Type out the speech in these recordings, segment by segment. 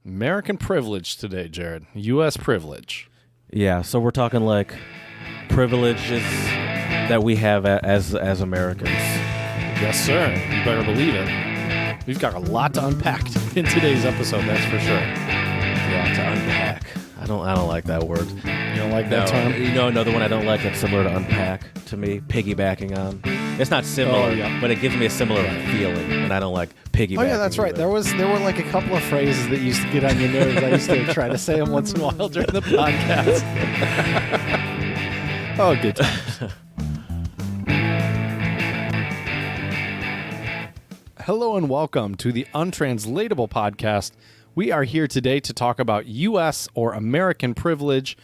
American privilege today, Jared. U.S. privilege. Yeah, so we're talking like privileges that we have as Americans. Yes, sir. You better believe it. We've got a lot to unpack in today's episode, that's for sure. Yeah, to unpack. I don't like that word. You don't like that term? You know, another one I don't like that's similar to unpack to me, piggybacking on. It's not similar, but it gives me a similar feeling, and I don't like piggybacking. Oh yeah, that's right. There were like a couple of phrases that used to get on your nerves. I used to try to say them once in a while during the podcast. Oh, good times. Hello and welcome to the Untranslatable Podcast. We are here today to talk about U.S. or American privilege,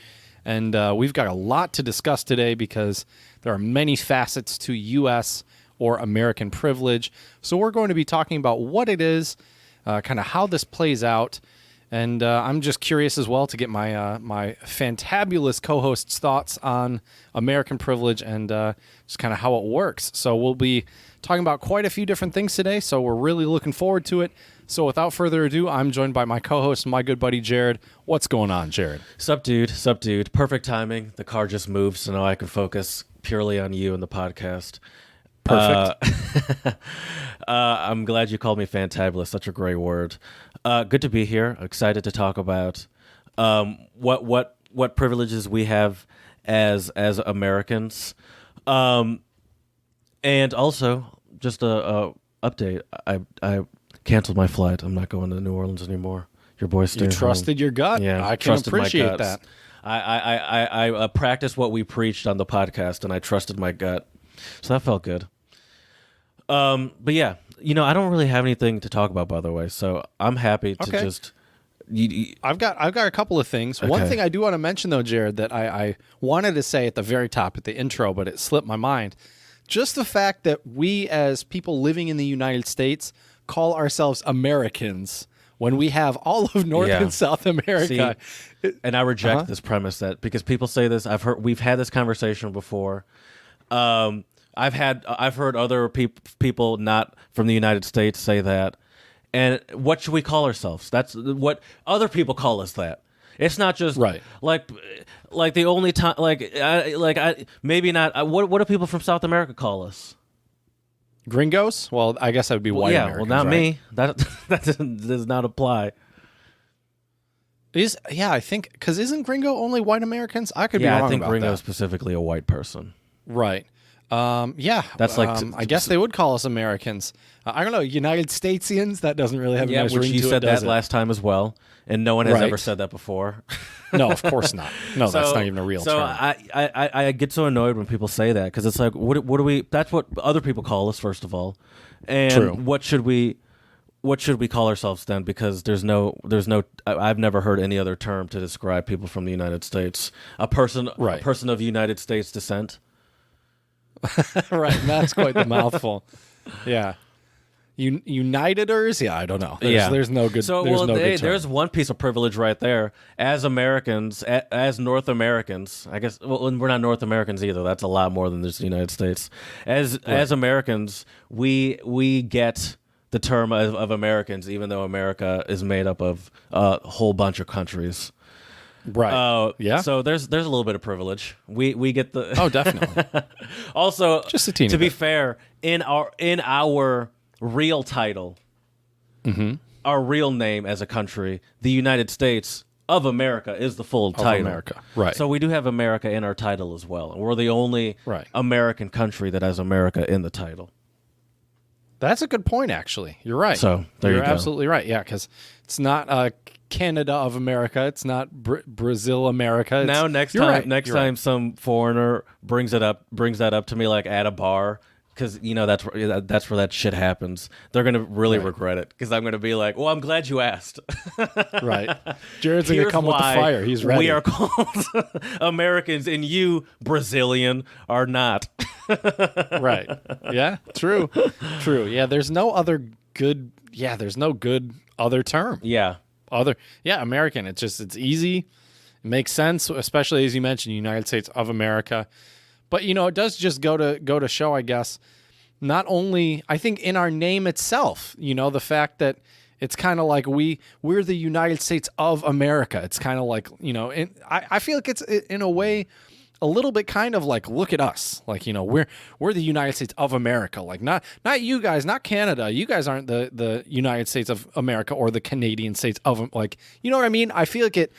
and we've got a lot to discuss today because there are many facets to U.S. or American privilege. So we're going to be talking about what it is, kind of how this plays out, and I'm just curious as well to get my fantabulous co-host's thoughts on American privilege and just kind of how it works. So we'll be talking about quite a few different things today, so we're really looking forward to it. So without further ado, I'm joined by my co-host, my good buddy, Jared. What's going on, Jared? Sup, dude. Perfect timing. The car just moved, so now I can focus purely on you and the podcast. Perfect. I'm glad you called me fantabulous. Such a great word. Good to be here. Excited to talk about what privileges we have as Americans, and also just a update. I canceled my flight. I'm not going to New Orleans anymore. Your boy staying You trusted your gut. Yeah, I can appreciate that. I practiced what we preached on the podcast, and I trusted my gut, so that felt good. But yeah, I don't really have anything to talk about, by the way, so I'm happy to just. I've got a couple of things. Okay. One thing I do want to mention, though, Jared, that I wanted to say at the very top at the intro, but it slipped my mind. Just the fact that we, as people living in the United States, call ourselves Americans when we have all of North and South America. See, and I reject this premise that because people say this. We've had this conversation before. I've heard other people not from the United States say that. And what should we call ourselves? That's what other people call us that. It's not just like the only time maybe not. What do people from South America call us? Gringos? Well, I guess that would be white Americans. Well, not right? me. That does not apply. I think because isn't Gringo only white Americans? I could be wrong about that. Yeah, I think Gringo is specifically a white person. Right. That's like I guess they would call us Americans. I don't know, United Statesians. That doesn't really have a nice ring to it. You said that last time as well, and no one has ever said that before. No, of course not. No, that's not even a real term. So I get so annoyed when people say that because it's like, what do we? That's what other people call us, first of all, and True. What should we call ourselves then? Because there's no. I've never heard any other term to describe people from the United States. A person of United States descent. Right, that's quite the mouthful. Yeah. Uniteders? Yeah, I don't know. There's no good. So, there's one piece of privilege right there. As Americans, as North Americans, I guess. Well, we're not North Americans either. That's a lot more than just the United States. As Americans, we get the term of Americans, even though America is made up of a whole bunch of countries. Right. So there's a little bit of privilege. We get the. Oh, definitely. Also, just a teeny to bit. be fair, in our real title, our real name as a country, the United States of America is the full title. America. Right. So we do have America in our title as well, and we're the only American country that has America in the title. That's a good point, actually. You're right. So you're absolutely right. Yeah, because it's not Canada of America. It's not Brazil America. Now next time some foreigner brings that up to me, like at a bar, because that's where that shit happens. They're gonna really regret it because I'm gonna be like, well, I'm glad you asked. Right. Jared's gonna come with the fire. He's ready. We are called Americans, and you Brazilian are not. Right. Yeah. True. Yeah. There's no good other term. Yeah. American. It's easy. It makes sense, especially as you mentioned, United States of America. But it does just go to show, I guess, not only I think in our name itself, the fact that It's kind of like we're the United States of America. It's kind of like, and I feel like it's in a way a little bit kind of like, look at us, like, we're the United States of America, like not you guys, not Canada. You guys aren't the United States of America or the Canadian states of, like, you know what I mean? I feel like that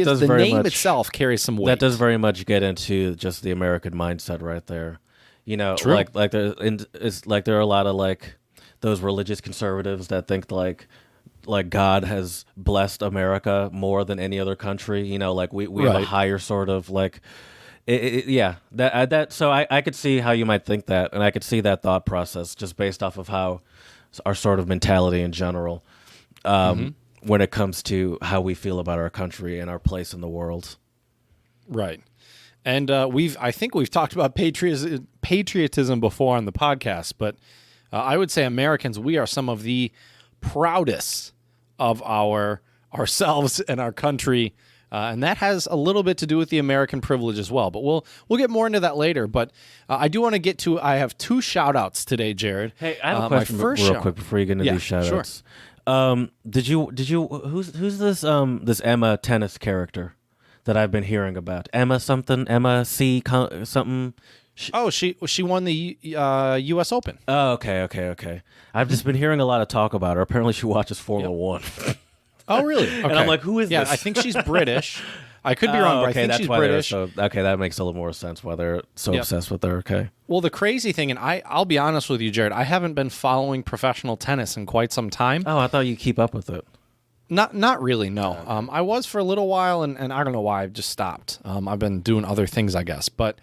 does the very name much, itself carries some weight. That does very much get into just the American mindset right there. True. Like it's like there are a lot of like those religious conservatives that think like God has blessed America more than any other country. Like we have a higher sort of like. So I could see how you might think that, and I could see that thought process just based off of how our sort of mentality in general when it comes to how we feel about our country and our place in the world. Right. And I think we've talked about patriotism before on the podcast, but I would say Americans, we are some of the proudest of ourselves and our country. And that has a little bit to do with the American privilege as well. But we'll get more into that later. But I do want to get to, I have 2 shout-outs today, Jared. Hey, I have a question real quick before you get into these shout-outs. Sure. Did you who's this Emma tennis character that I've been hearing about? Emma C something. She won the U.S. Open. Oh, okay. I've just been hearing a lot of talk about her. Apparently she watches Formula 1. Oh, really? Okay. And I'm like, who is this? Yeah, I think she's British. I could be wrong, but I think she's British. Okay, that makes a little more sense why they're so obsessed with her. Okay. Well, the crazy thing, and I'll be honest with you, Jared, I haven't been following professional tennis in quite some time. Oh, I thought you keep up with it. Not really, no. I was for a little while, and I don't know why. I've just stopped. I've been doing other things, I guess. But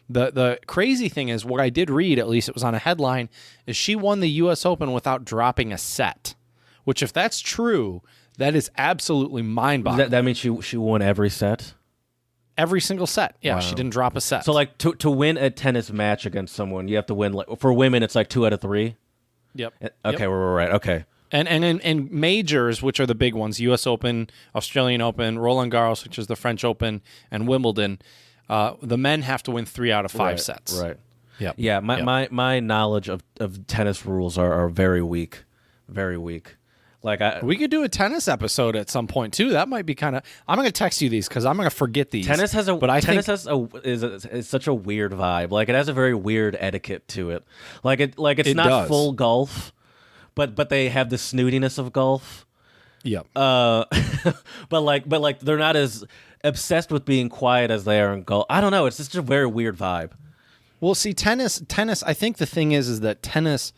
the crazy thing is, what I did read, at least it was on a headline, is she won the U.S. Open without dropping a set, which if that's true, that is absolutely mind-boggling. That means she won every set? Every single set. Yeah, Wow. She didn't drop a set. So, like, to win a tennis match against someone, you have to win, like, for women, it's like 2 out of 3? Yep. Okay, we're right. Okay. And in majors, which are the big ones, U.S. Open, Australian Open, Roland Garros, which is the French Open, and Wimbledon, the men have to win 3 out of 5 sets. Right. Yep. Yeah, my knowledge of tennis rules are very weak. Very weak. We could do a tennis episode at some point too. That might be kind of. I'm going to text you these because I'm going to forget these. Tennis is such a weird vibe. Like it has a very weird etiquette to it. It's not full golf, but they have the snootiness of golf. Yep. But they're not as obsessed with being quiet as they are in golf. I don't know. It's just a very weird vibe. Well, see, tennis. I think the thing is that tennis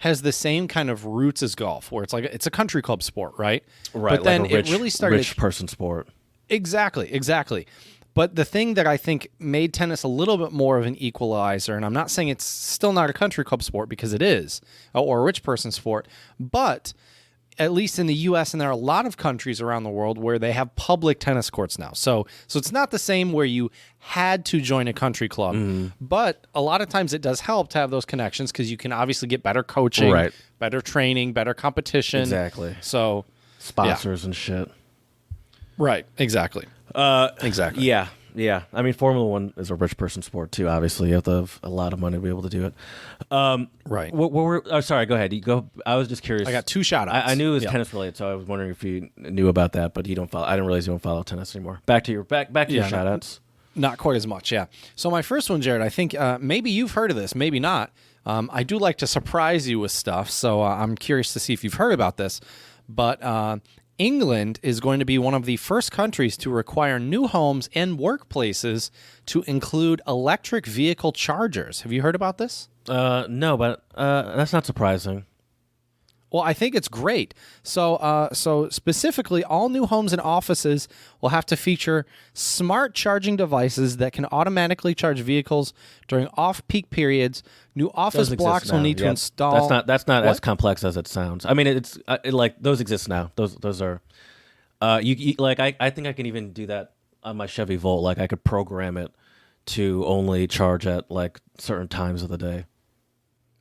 has the same kind of roots as golf, where it's a country club sport, right? Right. But then like a rich, it really started rich person sport. Exactly. But the thing that I think made tennis a little bit more of an equalizer, and I'm not saying it's still not a country club sport because it is, or a rich person sport, but at least in the U.S. and there are a lot of countries around the world where they have public tennis courts now. So it's not the same where you had to join a country club, but a lot of times it does help to have those connections because you can obviously get better coaching, better training, better competition. Exactly. So sponsors and shit. Right. Exactly. Exactly. Yeah. I mean, Formula 1 is a rich person sport too. Obviously, you have to have a lot of money to be able to do it. Right. Sorry. Go ahead. You go. I was just curious. I got 2 shout-outs. I knew it was tennis related, so I was wondering if you knew about that, but you don't follow. I didn't realize you don't follow tennis anymore. Back to your shout-outs. Not quite as much. Yeah. So my first one, Jared, I think maybe you've heard of this, maybe not. I do like to surprise you with stuff, so I'm curious to see if you've heard about this. But England is going to be one of the first countries to require new homes and workplaces to include electric vehicle chargers. Have you heard about this? No, but that's not surprising. Well, I think it's great. So specifically, all new homes and offices will have to feature smart charging devices that can automatically charge vehicles during off-peak periods. New office blocks will need to install. That's not as complex as it sounds. I mean, it's like those exist now. Those are. You like I think I can even do that on my Chevy Volt. Like I could program it to only charge at like certain times of the day.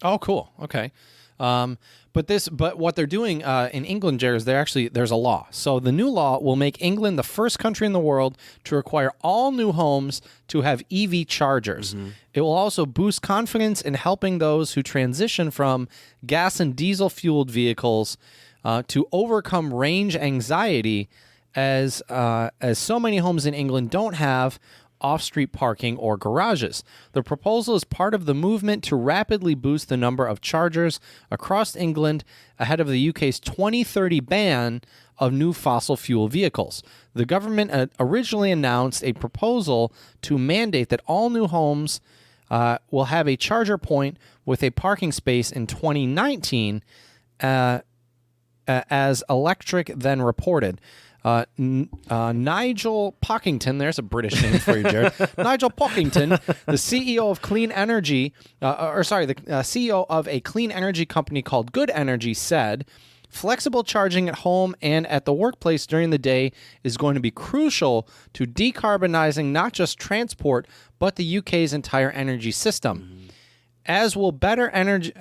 Oh, cool. Okay. But what they're doing in England, Jared, is there's a law. So the new law will make England the first country in the world to require all new homes to have EV chargers. Mm-hmm. It will also boost confidence in helping those who transition from gas and diesel fueled vehicles to overcome range anxiety, as so many homes in England don't have off-street parking or garages. The proposal is part of the movement to rapidly boost the number of chargers across England ahead of the UK's 2030 ban of new fossil fuel vehicles. The government originally announced a proposal to mandate that all new homes will have a charger point with a parking space in 2019, as Electric then reported. Nigel Pockington, there's a British name for you, Jared. Nigel Pockington, the CEO of Clean Energy, the CEO of a clean energy company called Good Energy, said, "Flexible charging at home and at the workplace during the day is going to be crucial to decarbonizing not just transport, but the UK's entire energy system. As will better energy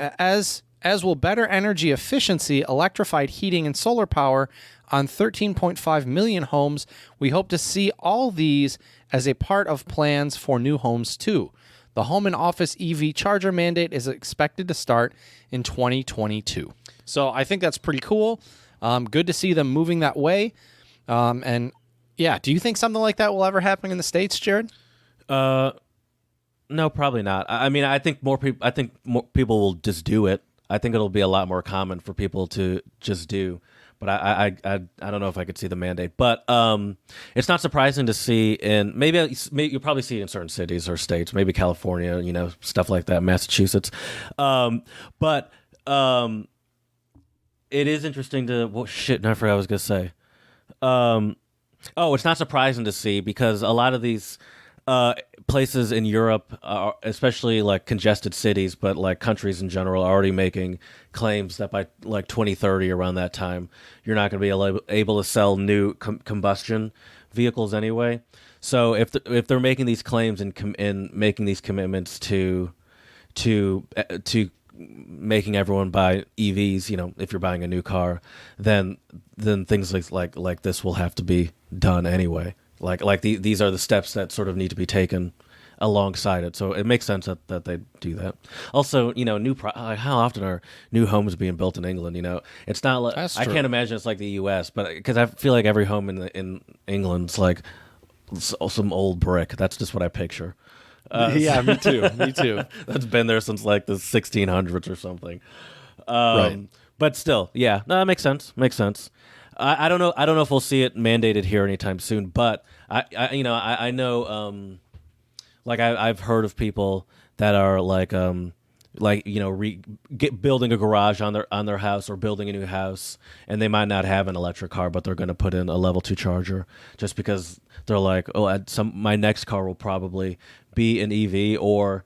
efficiency, electrified heating, and solar power on 13.5 million homes. We hope to see all these as a part of plans for new homes too. The home and office EV charger mandate is expected to start in 2022. So I think that's pretty cool. Good to see them moving that way. And yeah, do you think something like that will ever happen in the States, Jared? No, probably not. I mean, I think more people will just do it. I think it'll be a lot more common for people to just do. But I don't know if I could see the mandate. But it's not surprising to see maybe you'll probably see it in certain cities or states, maybe California, stuff like that, Massachusetts. But it is interesting to I forgot what I was gonna say. It's not surprising to see because a lot of these places in Europe, especially like congested cities, but like countries in general, are already making claims that by like 2030, around that time, you're not going to be able to sell new combustion vehicles anyway. So if they're making these claims and making these commitments to making everyone buy EVs, if you're buying a new car, then things like this will have to be done anyway. These are the steps that sort of need to be taken alongside it. So it makes sense that they do that. Also, how often are new homes being built in England? It's not like I can't imagine it's like the U.S., but because I feel like every home in England's like some old brick. That's just what I picture. Yeah, me too. Me too. That's been there since like the 1600s or something. Right. But still, yeah, no, that makes sense. Makes sense. I don't know. I don't know if we'll see it mandated here anytime soon. But I know, I've heard of people that are building a garage on their house or building a new house, and they might not have an electric car, but they're going to put in a level 2 charger just because they're like, my next car will probably be an EV, or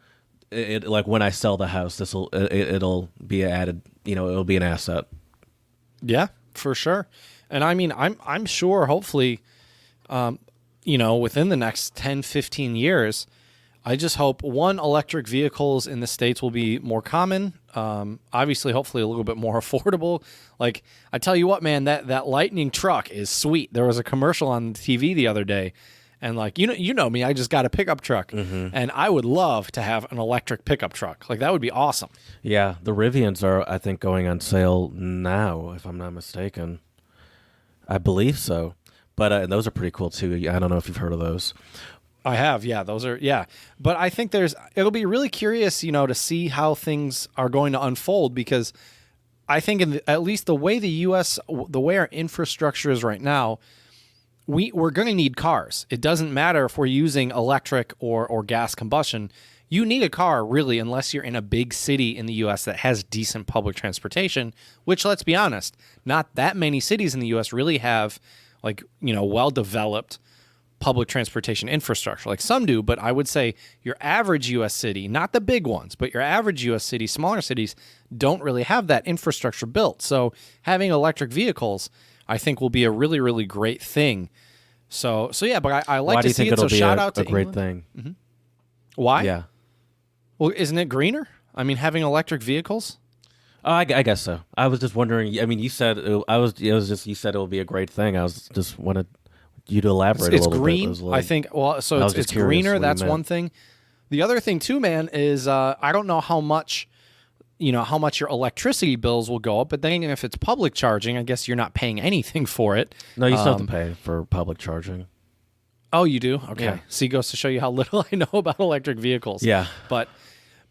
when I sell the house, it'll be added. It'll be an asset. Yeah, for sure. And I mean, I'm sure, hopefully, within the next 10, 15 years, I just hope, electric vehicles in the States will be more common. Obviously, hopefully a little bit more affordable. Like, I tell you what, man, that Lightning truck is sweet. There was a commercial on TV the other day, and you know me, I just got a pickup truck, and I would love to have an electric pickup truck. Like, that would be awesome. Yeah, the Rivians are, I think, going on sale now, if I'm not mistaken. I believe so. But those are pretty cool, too. I don't know if you've heard of those. I have, yeah. Those are, yeah. But I think it'll be really curious, to see how things are going to unfold, because I think at least the way the way our infrastructure is right now, we're going to need cars. It doesn't matter if we're using electric or gas combustion. You need a car, really, unless you're in a big city in the U.S. that has decent public transportation, which, let's be honest, not that many cities in the U.S. really have, well-developed public transportation infrastructure. Like, some do, but I would say your average U.S. city, not the big ones, but your average U.S. city, smaller cities, don't really have that infrastructure built. So having electric vehicles, I think, will be a really, really great thing. So yeah, but I like to see it. So shout out to England. Great thing. Mm-hmm. Why? Yeah. Well, isn't it greener? I mean, having electric vehicles. I guess so. I was just wondering. I mean, you said you said it will be a great thing. I was just wanted you to elaborate. It's a little green. bit. I think. Well, so it's greener. That's one thing. The other thing too, man, is I don't know how much how much your electricity bills will go up. But then if it's public charging, I guess you're not paying anything for it. No, you still have to pay for public charging. Oh, you do? Okay. Yeah. See, goes to show you how little I know about electric vehicles. Yeah. But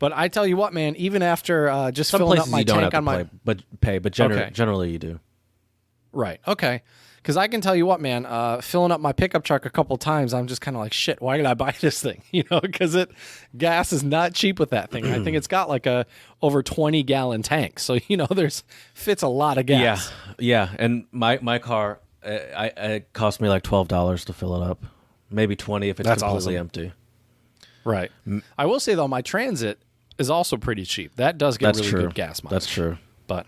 I tell you what, man, even after just Some filling up places my you don't tank have on to my... pay, but Okay. generally you do. Right. Okay. Because I can tell you what, man, filling up my pickup truck a couple times, I'm just kind of like, shit, why did I buy this thing? Because gas is not cheap with that thing. I think it's got like a over 20-gallon tank. So, fits a lot of gas. Yeah. And my car, it cost me like $12 to fill it up. Maybe 20 if it's That's completely awesome. empty. Right. I will say, though, my Transit is also pretty cheap. That does get That's really true. good gas mileage. That's true. But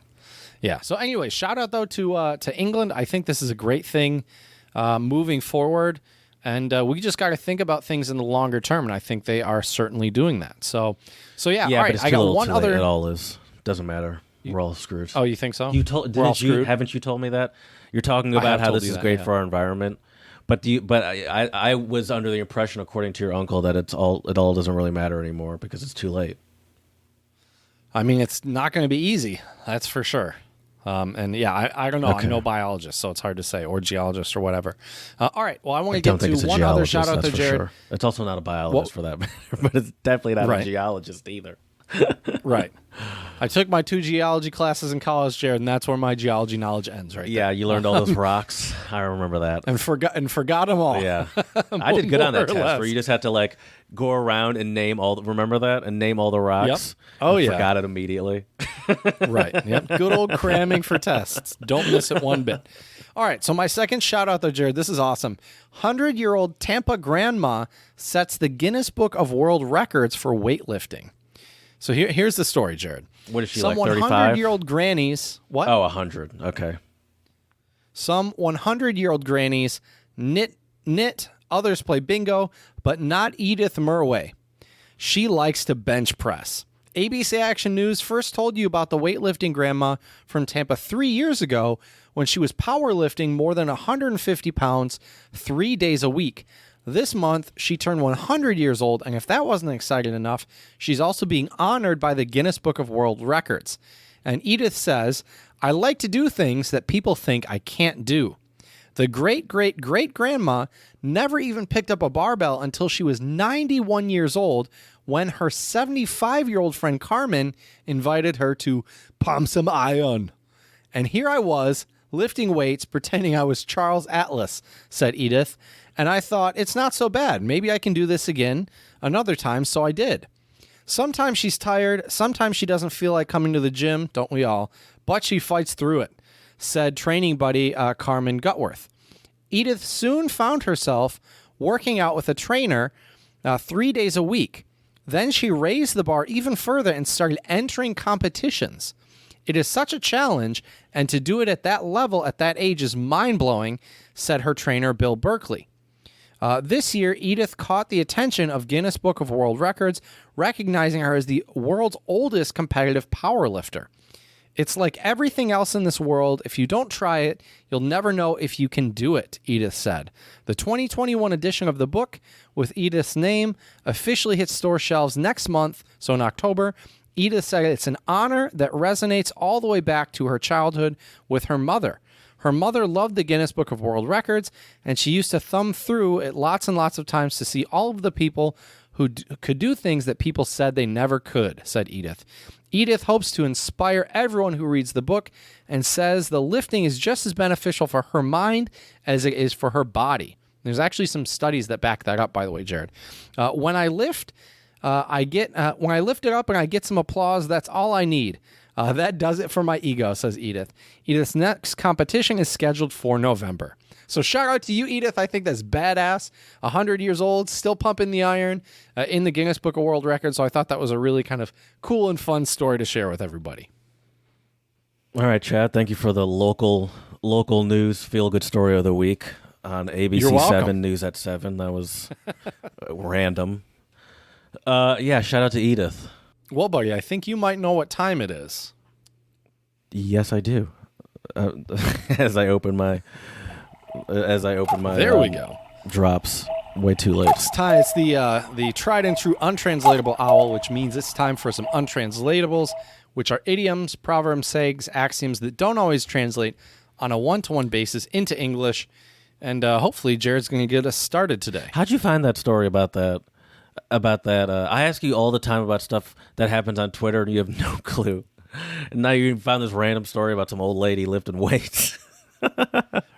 yeah. So anyway, shout out though to England. I think this is a great thing moving forward, and we just got to think about things in the longer term, and I think they are certainly doing that. So yeah. Yeah, All but right, it's I too got little one too other. late. It all is. Doesn't matter. We're all screwed. Oh, you think so? You told? We're all Didn't you? screwed? Haven't you told me that? You're talking I about have how told this you is that, great yeah. for our environment. But I was under the impression, according to your uncle, that it all doesn't really matter anymore because it's too late. I mean, it's not going to be easy. That's for sure. And yeah, I don't know. Okay. I'm no biologist, so it's hard to say, or geologist or whatever. All right. Well, I want I to don't get think it's to a one other geologist, shout out to that's for Jared. sure. It's also not a biologist for that matter, but it's definitely not Right. a geologist either. Right. I took my 2 geology classes in college, Jared, and that's where my geology knowledge ends. Right. Yeah, you learned all those rocks. I remember that. And forgot them all. Yeah, I did good on that More or test less. where you just had to like go around and name all. Remember that and name all the rocks. Yep. Oh, I yeah. forgot it immediately. Right. Yep. Good old cramming for tests. Don't miss it one bit. All right. So my second shout out though, Jared, this is awesome. 100-year-old Tampa grandma sets the Guinness Book of World Records for weightlifting. So here's the story, Jared. What is she, Some like 35? 100-year-old grannies. What? Oh, 100. Okay. Some 100-year-old grannies knit, others play bingo, but not Edith Murway. She likes to bench press. ABC Action News first told you about the weightlifting grandma from Tampa 3 years ago when she was powerlifting more than 150 pounds 3 days a week. This month, she turned 100 years old, and if that wasn't exciting enough, she's also being honored by the Guinness Book of World Records. And Edith says, I like to do things that people think I can't do. The great-great-great-grandma never even picked up a barbell until she was 91 years old when her 75-year-old friend Carmen invited her to pump some iron. And here I was, lifting weights, pretending I was Charles Atlas, said Edith. And I thought, it's not so bad. Maybe I can do this again another time, so I did. Sometimes she's tired. Sometimes she doesn't feel like coming to the gym, don't we all? But she fights through it, said training buddy Carmen Gutworth. Edith soon found herself working out with a trainer 3 days a week. Then she raised the bar even further and started entering competitions. It is such a challenge, and to do it at that level at that age is mind-blowing, said her trainer Bill Berkeley. This year, Edith caught the attention of Guinness Book of World Records, recognizing her as the world's oldest competitive powerlifter. It's like everything else in this world. If you don't try it, you'll never know if you can do it, Edith said. The 2021 edition of the book, with Edith's name, officially hits store shelves next month, so in October. Edith said it's an honor that resonates all the way back to her childhood with her mother. Her mother loved the Guinness Book of World Records, and she used to thumb through it lots and lots of times to see all of the people who could do things that people said they never could, said Edith. Edith hopes to inspire everyone who reads the book and says the lifting is just as beneficial for her mind as it is for her body. There's actually some studies that back that up, by the way, Jared. When I lift it up and I get some applause, that's all I need. That does it for my ego, says Edith. Edith's next competition is scheduled for November. So shout out to you, Edith. I think that's badass. 100 years old, still pumping the iron in the Guinness Book of World Records. So I thought that was a really kind of cool and fun story to share with everybody. All right, Chad. Thank you for the local news feel-good story of the week on ABC 7 News at 7. That was random. Yeah, shout out to Edith. Well, buddy, I think you might know what time it is. Yes, I do. As I open my There we go. Drops way too late. It's time. It's the tried and true untranslatable owl, which means it's time for some untranslatables. which are idioms, proverbs, sayings, axioms that don't always translate on a one-to-one basis into English. And hopefully Jared's going to get us started today. How'd you find that story about that? I ask you all the time about stuff that happens on Twitter, and you have no clue. And now you found this random story about some old lady lifting weights.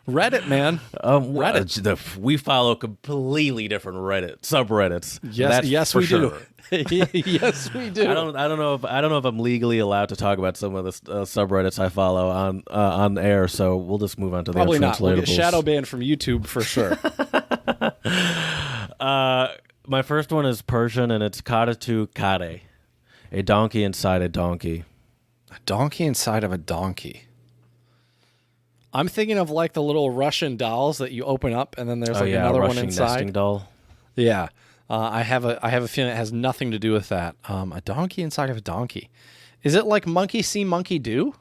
Reddit, man. Reddit. We follow completely different subreddits. Yes, we do. Yes, we do. I don't know if I'm legally allowed to talk about some of the subreddits I follow on air. So we'll just move on to the Probably not. We'll get untranslatables. shadow banned from YouTube for sure. My first one is Persian, and it's karatu kare, a donkey inside a donkey. A donkey inside of a donkey. I'm thinking of like the little Russian dolls that you open up, and then there's another Russian one inside. nesting doll. Yeah, I have a feeling it has nothing to do with that. A donkey inside of a donkey. Is it like monkey see, monkey do?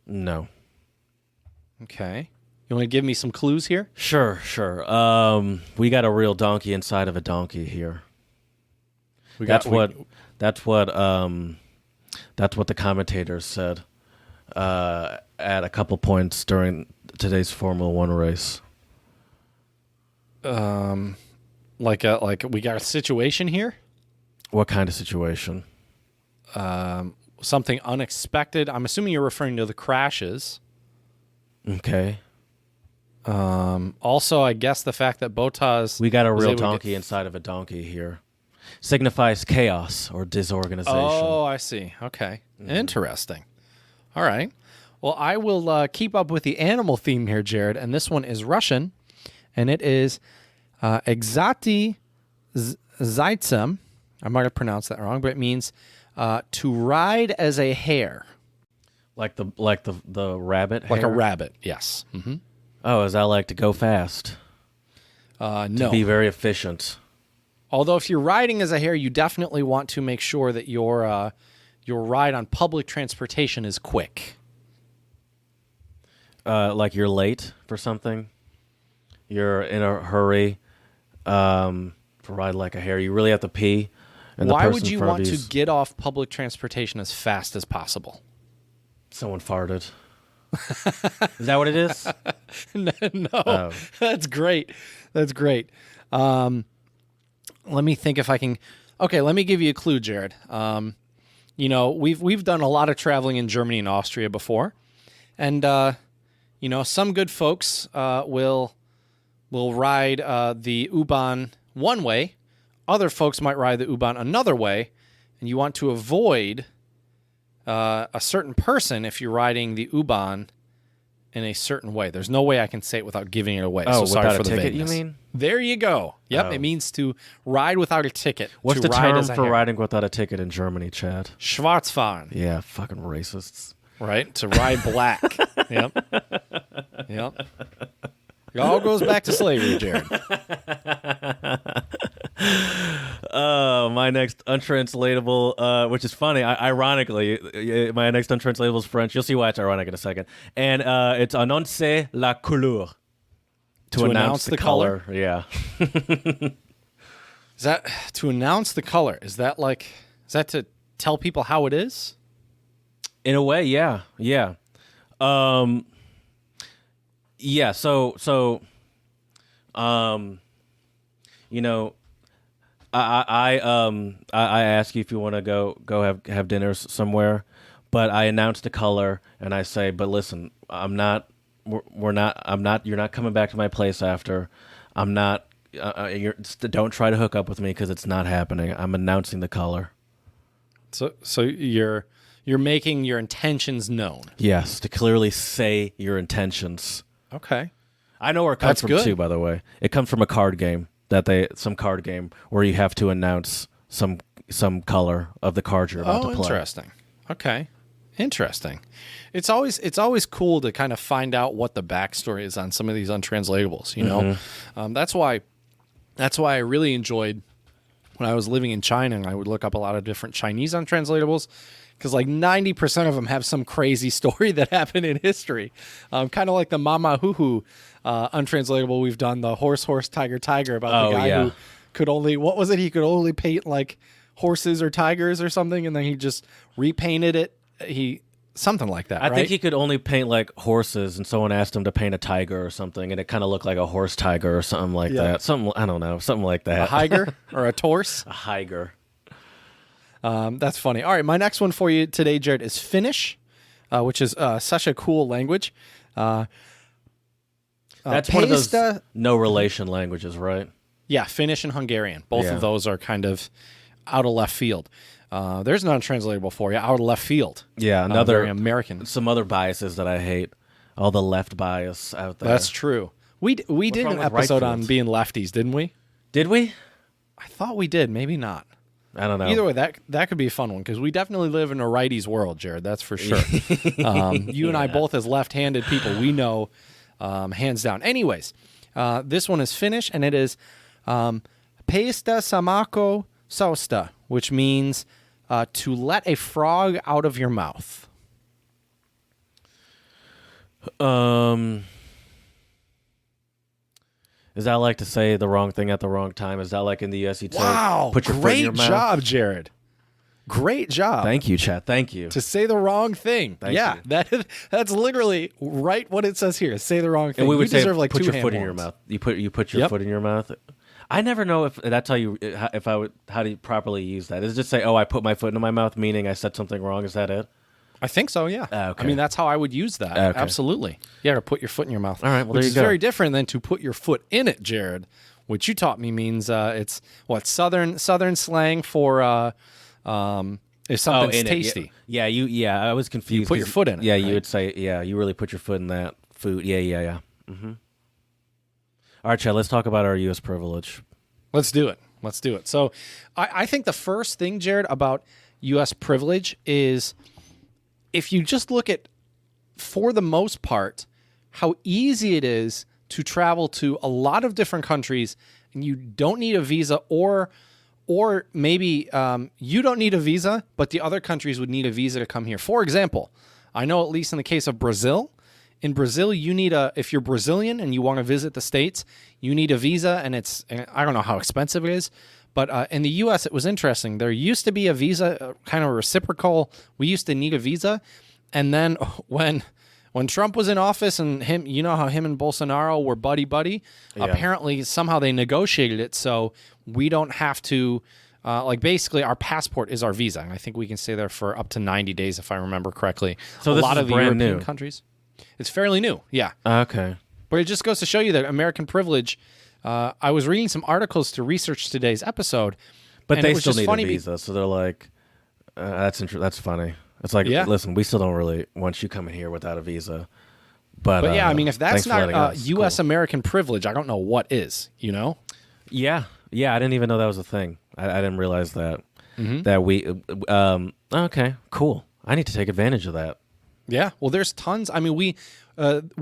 No. Okay. You want to give me some clues here? Sure. We got a real donkey inside of a donkey here. That's what the commentators said at a couple points during today's Formula One race. Like we got a situation here. What kind of situation? Something unexpected. I'm assuming you're referring to the crashes. Okay. Also, I guess the fact that Bottas... We got a real donkey inside of a donkey here. Signifies chaos or disorganization. Oh, I see. Okay. Interesting. All right. Well, I will keep up with the animal theme here, Jared, and this one is Russian, and it is Egzati Zaitsem. I might have pronounced that wrong, but it means to ride as a hare. Like the rabbit Like hare? a rabbit, yes. Mm-hmm. Oh, is that like to go fast? No. To be very efficient. Although if you're riding as a hare, you definitely want to make sure that your ride on public transportation is quick. Like you're late for something. You're in a hurry to ride like a hare. You really have to pee. And Why would you want to get off public transportation as fast as possible? Someone farted. Is that what it is? No. Oh. That's great. That's great. Let me think if I can. Okay, let me give you a clue, Jared. We've done a lot of traveling in Germany and Austria before, and some good folks will ride the U-Bahn one way. Other folks might ride the U-Bahn another way, and you want to avoid a certain person if you're riding the U-Bahn in a certain way. There's no way I can say it without giving it away. Oh, so sorry without for a the ticket, vagueness. you mean? There you go. Yep, Oh. It means to ride without a ticket. What's to the ride term as a for hare. riding without a ticket in Germany, Chad? Schwarzfahren. Yeah, fucking racists. Right? To ride black. Yep. It all goes back to slavery, Jared. My next untranslatable, which is funny, ironically, my next untranslatable is French. You'll see why it's ironic in a second. And it's annoncer la couleur. To announce the color. Yeah. Is that to announce the color? Is that to tell people how it is? In a way, yeah. Yeah. Yeah, so I ask you if you want to go have dinner somewhere, but I announce the color and I say, but listen, you're not coming back to my place after. Don't try to hook up with me because it's not happening. I'm announcing the color. So you're making your intentions known. Yes, to clearly say your intentions. Okay. I know where it comes That's from good. too, by the way. It comes from a card game some card game where you have to announce some color of the card you're about to play. Interesting. Okay. Interesting. It's always cool to kind of find out what the backstory is on some of these untranslatables, you know? That's why I really enjoyed when I was living in China and I would look up a lot of different Chinese untranslatable because like 90% of them have some crazy story that happened in history. Kind of like the Mama Hoo Hoo untranslatable we've done, the horse, tiger, tiger about the guy who could only, what was it? He could only paint like horses or tigers or something. And then he just repainted it he something like that. I right? think he could only paint like horses, and someone asked him to paint a tiger or something, and it kind of looked like a horse tiger or something like that. Something I don't know, something like that. a higer or a torse. A higer. That's funny. All right, my next one for you today, Jared, is Finnish, which is such a cool language. That's one of those no relation languages, right? Yeah, Finnish and Hungarian. Both Yeah. of those are kind of out of left field. There's an untranslatable for you, out of left field. Yeah, another very American. Some other biases that I hate. All the left bias out there. That's true. We did wrong an with right episode on fields? being lefties, didn't we? Did we? I thought we did. Maybe not. I don't know. Either way, that could be a fun one because we definitely live in a righties world, Jared. That's for sure. You and I both as left-handed people, we know hands down. Anyways, this one is Finnish, and it is peistä samako sausta, which means to let a frog out of your mouth. Is that like to say the wrong thing at the wrong time? Is that like in the US you say, Wow, put your foot in great your mouth? job, Jared. Great job. Thank you, chat. Thank you. To say the wrong thing. Thank you. That's literally right what it says here. Say the wrong thing. And we would you deserve say, like put two your foot in hand your warmers. mouth. You put your Yep. foot in your mouth. I never know if that's how you if I would how do you properly use that. Is it just say, oh, I put my foot into my mouth, meaning I said something wrong? Is that it? I think so, yeah. Okay. I mean, that's how I would use that. Okay. Absolutely. Yeah, to put your foot in your mouth. All right, well, which there you is go. very different than to put your foot in it, Jared, which you taught me means it's what southern slang for if something's in it. tasty. Yeah, I was confused. put your 'cause- foot in it, Yeah, right? you would say, yeah, you really put your foot in that food. Yeah. Mm-hmm. All right, Chad, let's talk about our U.S. privilege. Let's do it. So I think the first thing, Jared, about U.S. privilege is if you just look at, for the most part, how easy it is to travel to a lot of different countries and you don't need a visa or maybe you don't need a visa, but the other countries would need a visa to come here. For example, I know at least in the case of Brazil, in Brazil, you need if you're Brazilian and you want to visit the States, you need a visa, and I don't know how expensive it is, but in the U.S., it was interesting. There used to be a visa, kind of reciprocal. We used to need a visa, and then when Trump was in office and him, you know how him and Bolsonaro were buddy, Yeah. apparently somehow they negotiated it so we don't have to, basically our passport is our visa. And I think we can stay there for up to 90 days if I remember correctly. So a this lot is of the brand European new. countries. It's fairly new, yeah. Okay. But it just goes to show you that American privilege. I was reading some articles to research today's episode, But and it they was still just need funny a visa, so they're like, that's funny. It's like, Yeah. listen, we still don't really want you coming here without a visa. But But yeah, I mean, if that's thanks for letting not us. U.S. Cool. American privilege, I don't know what is. You know? Yeah, I didn't even know that was a thing. I didn't realize that. Mm-hmm. That we, okay, cool. I need to take advantage of that. Yeah. Well, there's tons. I mean, we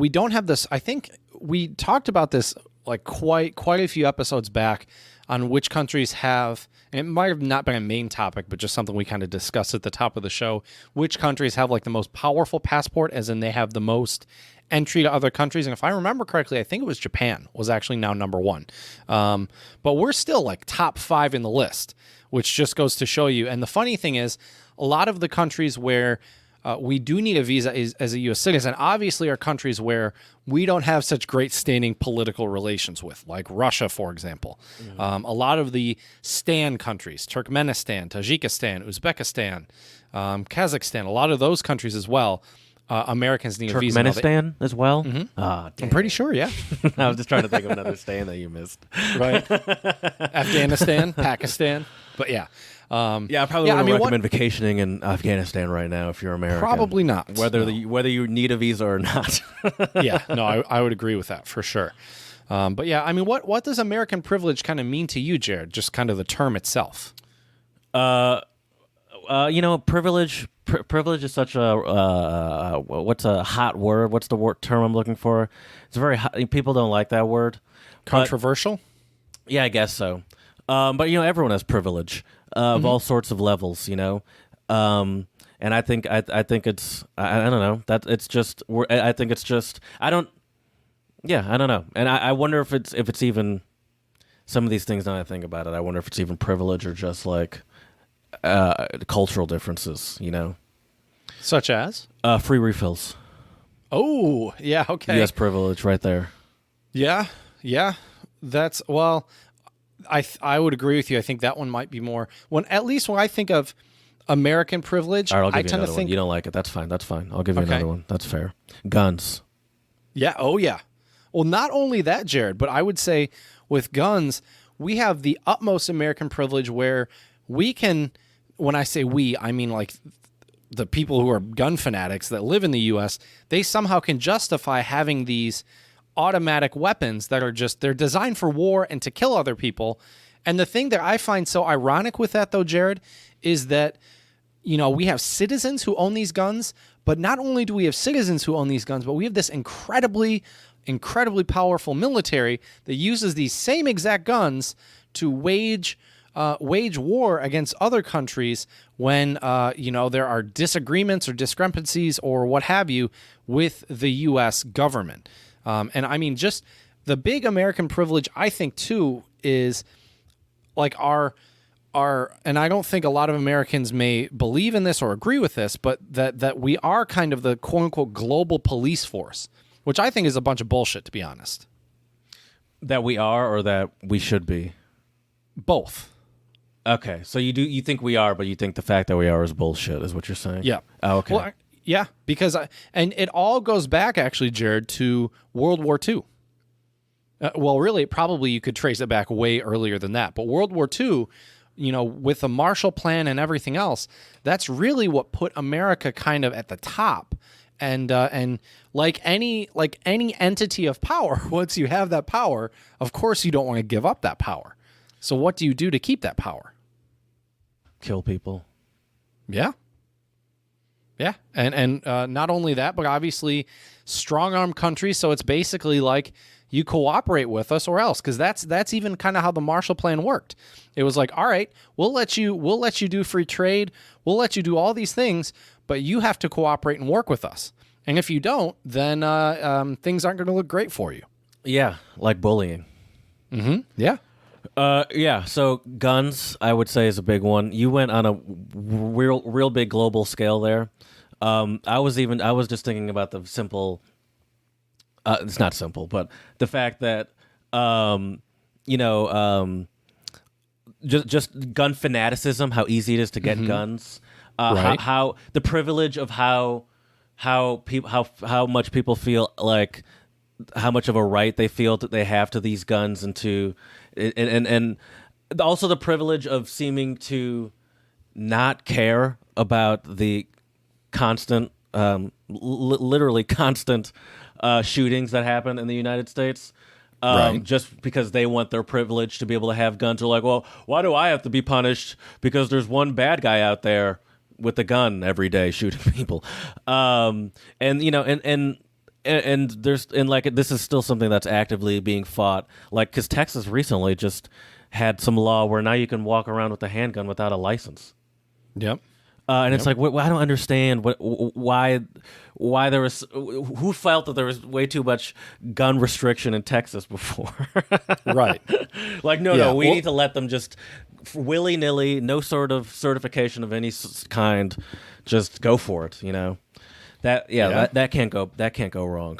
don't have this. I think we talked about this like quite a few episodes back on which countries have. And it might have not been a main topic, but just something we kind of discussed at the top of the show. Which countries have like the most powerful passport, as in they have the most entry to other countries. And if I remember correctly, I think it was Japan was actually now number one. But we're still like top 5 in the list, which just goes to show you. And the funny thing is, a lot of the countries where we do need a visa as a U.S. citizen, obviously are countries where we don't have such great standing political relations with, like Russia, for example. Mm-hmm. A lot of the STAN countries, Turkmenistan, Tajikistan, Uzbekistan, Kazakhstan, a lot of those countries as well, Americans need a visa. Now, Turkmenistan as well? I'm pretty sure, yeah. I was just trying to think of another stan that you missed. Right. Afghanistan, Pakistan. But yeah. Yeah, I probably Yeah, I wouldn't mean, recommend vacationing in Afghanistan right now if you're American. Probably not. Whether No. whether you need a visa or not. Yeah, no, I would agree with that for sure. But yeah, I mean, what does American privilege kind of mean to you, Jared? Just kind of the term itself. Privilege is such a what's a hot word? What's the term I'm looking for? It's very hot. People don't like that word. Controversial? Yeah, I guess so. But everyone has privilege of all sorts of levels. And I think it's I don't know that it's just I think it's just I don't know, and I wonder if it's even some of these things. Now I think about it, I wonder if it's even privilege or just like cultural differences. Such as? Free refills. Oh, yeah, okay. U.S. privilege right there. Yeah, yeah. That's, well, I would agree with you. I think that one might be more, at least when I think of American privilege, All right, I'll I give you tend to another think. one. You don't like it. That's fine. That's fine. I'll give you Okay. another one. That's fair. Guns. Yeah, oh, yeah. Well, not only that, Jared, but I would say with guns, we have the utmost American privilege where we can, when I say we, I mean like the people who are gun fanatics that live in the U.S., they somehow can justify having these automatic weapons that are just, they're designed for war and to kill other people. And the thing that I find so ironic with that, though, Jared, is that, we have citizens who own these guns, but not only do we have citizens who own these guns, but we have this incredibly powerful military that uses these same exact guns to wage war against other countries when there are disagreements or discrepancies or what have you with the U.S. government. And I mean, just the big American privilege, I think, too, is like our and I don't think a lot of Americans may believe in this or agree with this, but that we are kind of the quote unquote global police force, which I think is a bunch of bullshit, to be honest. That we are, or that we should be? Both. Okay, so you think we are, but you think the fact that we are is bullshit, is what you're saying? Yeah. Oh, okay. Well, yeah, because and it all goes back actually, Jared, to World War II. Well, really, probably you could trace it back way earlier than that, but World War II, with the Marshall Plan and everything else, that's really what put America kind of at the top. And like any entity of power, once you have that power, of course you don't want to give up that power. So what do you do to keep that power? Kill people. Yeah. Yeah. And not only that, but obviously strong-armed countries. So it's basically like you cooperate with us or else, because that's even kind of how the Marshall Plan worked. It was like, all right, we'll let you do free trade. We'll let you do all these things, but you have to cooperate and work with us. And if you don't, then things aren't going to look great for you. Yeah, like bullying. Mm-hmm. Yeah. Yeah. So guns, I would say, is a big one. You went on a real big global scale there. I was just thinking about the simple. It's not simple, but the fact that just gun fanaticism, how easy it is to get guns, Right. how the privilege of how much people feel like, how much of a right they feel that they have to these guns, and also the privilege of seeming to not care about the constant, literally constant shootings that happen in the United States. Right. Just because they want their privilege to be able to have guns. They're like, well, why do I have to be punished because there's one bad guy out there with a gun every day shooting people? And this is still something that's actively being fought. Like, because Texas recently just had some law where now you can walk around with a handgun without a license. Yep. And it's like, I don't understand why there was, who felt that there was way too much gun restriction in Texas before. Right. Like, no, we need to let them just willy-nilly, no sort of certification of any kind, just go for it, That can't go wrong.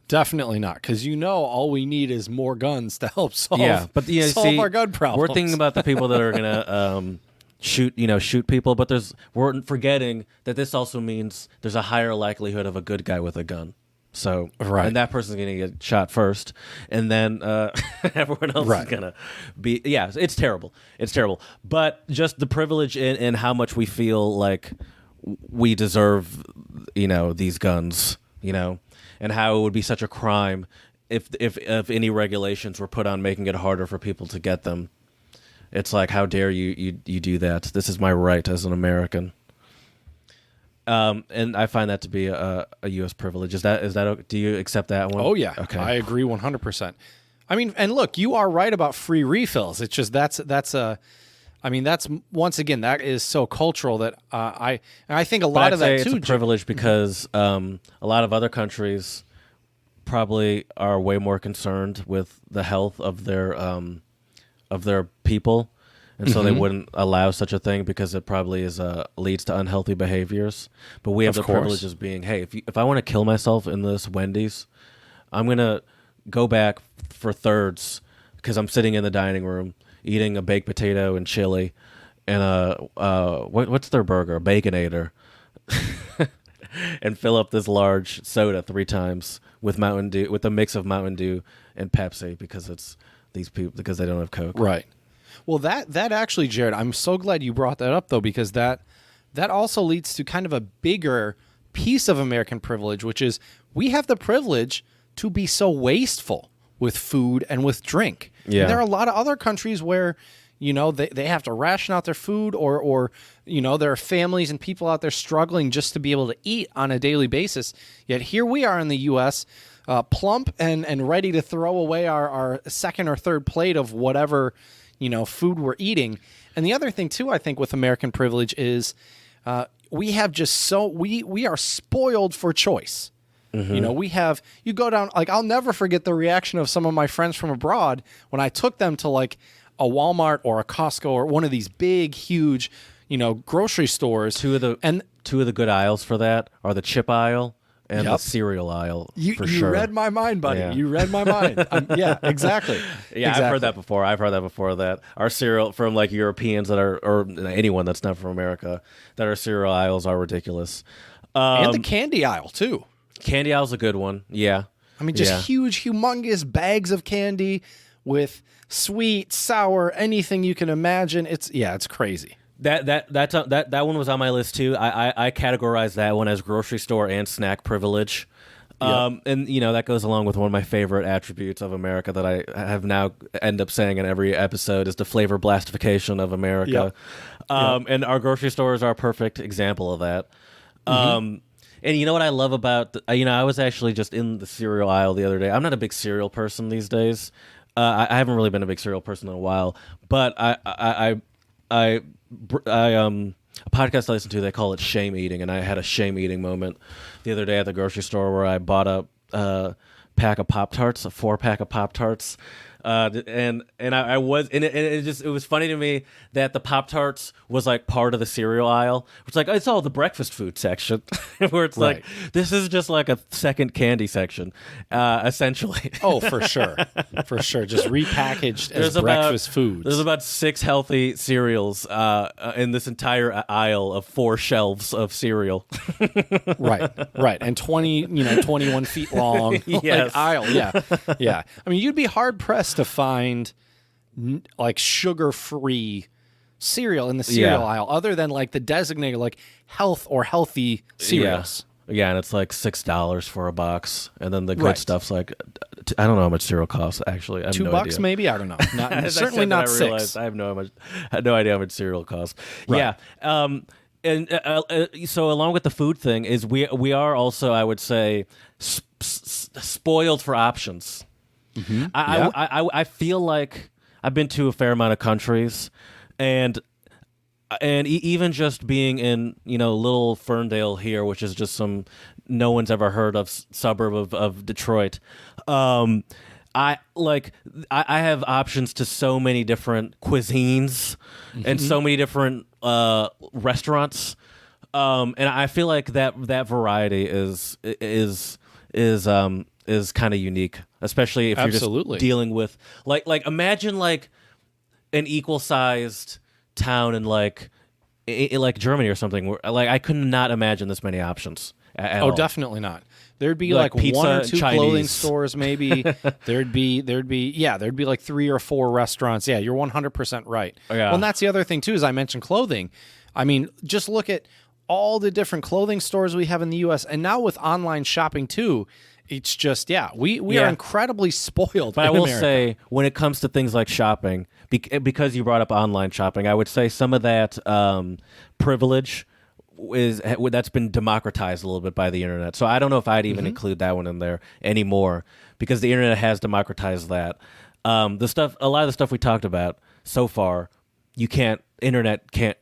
Definitely not, because all we need is more guns to help solve our gun problems. We're thinking about the people that are gonna shoot people, but we're forgetting that this also means there's a higher likelihood of a good guy with a gun. So, right. And that person's gonna get shot first, and then everyone else is gonna be. Yeah, it's terrible. It's terrible. But just the privilege in how much we feel like we deserve, these guns, and how it would be such a crime if any regulations were put on making it harder for people to get them. It's like, how dare you do that? This is my right as an American. And I find that to be a U.S. privilege. Is that? Do you accept that one? Oh yeah, okay. I agree 100%. I mean, and look, you are right about free refills. It's just that's once again, that is so cultural that I think a lot of that too. It's a privilege because a lot of other countries probably are way more concerned with the health of their people, and so they wouldn't allow such a thing because it probably is leads to unhealthy behaviors. But we have the privilege of being, hey, if I want to kill myself in this Wendy's, I'm gonna go back for thirds because I'm sitting in the dining room eating a baked potato and chili and what's their burger, a Baconator, and fill up this large soda 3 times with Mountain Dew, with a mix of Mountain Dew and Pepsi because it's these people because they don't have Coke. Right. Well, that actually, Jared, I'm so glad you brought that up though, because that also leads to kind of a bigger piece of American privilege, which is we have the privilege to be so wasteful with food and with drink. Yeah. And there are a lot of other countries where, they have to ration out their food or there are families and people out there struggling just to be able to eat on a daily basis. Yet here we are in the U.S., plump and ready to throw away our second or third plate of whatever, food we're eating. And the other thing too, I think with American privilege is we have just we are spoiled for choice. Mm-hmm. You go down, like, I'll never forget the reaction of some of my friends from abroad when I took them to like a Walmart or a Costco or one of these big, huge, grocery stores. Two of the good aisles for that are the chip aisle and the cereal aisle. You sure. read my mind, buddy. Yeah. You read my mind. Yeah, exactly. Yeah, exactly. I've heard that before. That our cereal from like Europeans that are, or anyone that's not from America, that our cereal aisles are ridiculous. And the candy aisle too. Candy aisle's a good one. Yeah. I mean, just huge, humongous bags of candy with sweet, sour, anything you can imagine. It's crazy. That one was on my list too. I categorized that one as grocery store and snack privilege. And that goes along with one of my favorite attributes of America that I have now end up saying in every episode is the flavor blastification of America. And our grocery stores are a perfect example of that. And you know what I love about, I was actually just in the cereal aisle the other day. I'm not a big cereal person these days. I haven't really been a big cereal person in a while, but a podcast I listen to, they call it shame eating, and I had a shame eating moment the other day at the grocery store where I bought a pack of Pop-Tarts, a 4-pack of Pop-Tarts, and I was, and it was funny to me that the Pop-Tarts was like part of the cereal aisle. It's like, it's all the breakfast food section, where it's like, this is just like a second candy section, essentially. Oh, for sure. Just repackaged as breakfast foods. There's about 6 healthy cereals in this entire aisle of 4 shelves of cereal. Right. And 21 feet long like, aisle. Yeah. I mean, you'd be hard pressed to find like sugar-free cereal in the cereal aisle other than like the designated like health or healthy cereals. Yeah, and it's like $6 for a box, and then the good stuff's like, I don't know how much cereal costs. Actually, I have no idea. $2 maybe. I don't know. Certainly not $6. I have no idea how much cereal costs. Right. Yeah. So along with the food thing is we are also, I would say, spoiled for options. Mm-hmm. I feel like I've been to a fair amount of countries, and even just being in little Ferndale here, which is just some no one's ever heard of suburb of Detroit. I have options to so many different cuisines and so many different restaurants, and I feel like that variety is kind of unique, especially if you're just dealing with like imagine like an equal sized town in like Germany or something where like I could not imagine this many options at all. Definitely not. There'd be like pizza, 1 or 2 Chinese clothing stores maybe. there'd be like 3 or 4 restaurants. Yeah, you're 100% right. Yeah. Well, and that's the other thing too, is I mentioned clothing. I mean, just look at all the different clothing stores we have in the US, and now with online shopping too. It's just, we are incredibly spoiled. But I will say, when it comes to things like shopping, because you brought up online shopping, I would say some of that privilege that's been democratized a little bit by the internet. So I don't know if I'd even include that one in there anymore, because the internet has democratized that. A lot of the stuff we talked about so far, internet can't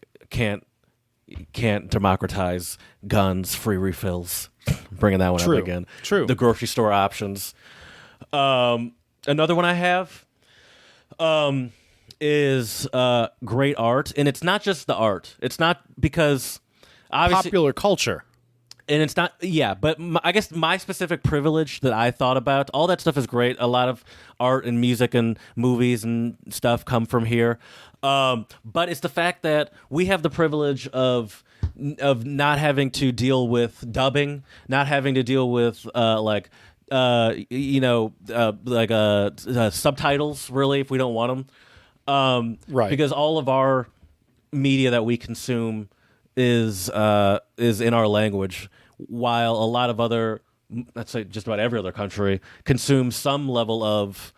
democratize guns, free refills. Bringing that one up again. True. The grocery store options. Another one I have is great art, and it's not just the art. It's not because obviously Popular culture. and it's not but I guess my specific privilege that I thought about, all that stuff is great. A lot of art and music and movies and stuff come from here, but it's the fact that we have the privilege of not having to deal with dubbing, not having to deal with subtitles, really, if we don't want them, Right. because all of our media that we consume is in our language, while a lot of other, let's say just about every other country, consumes some level of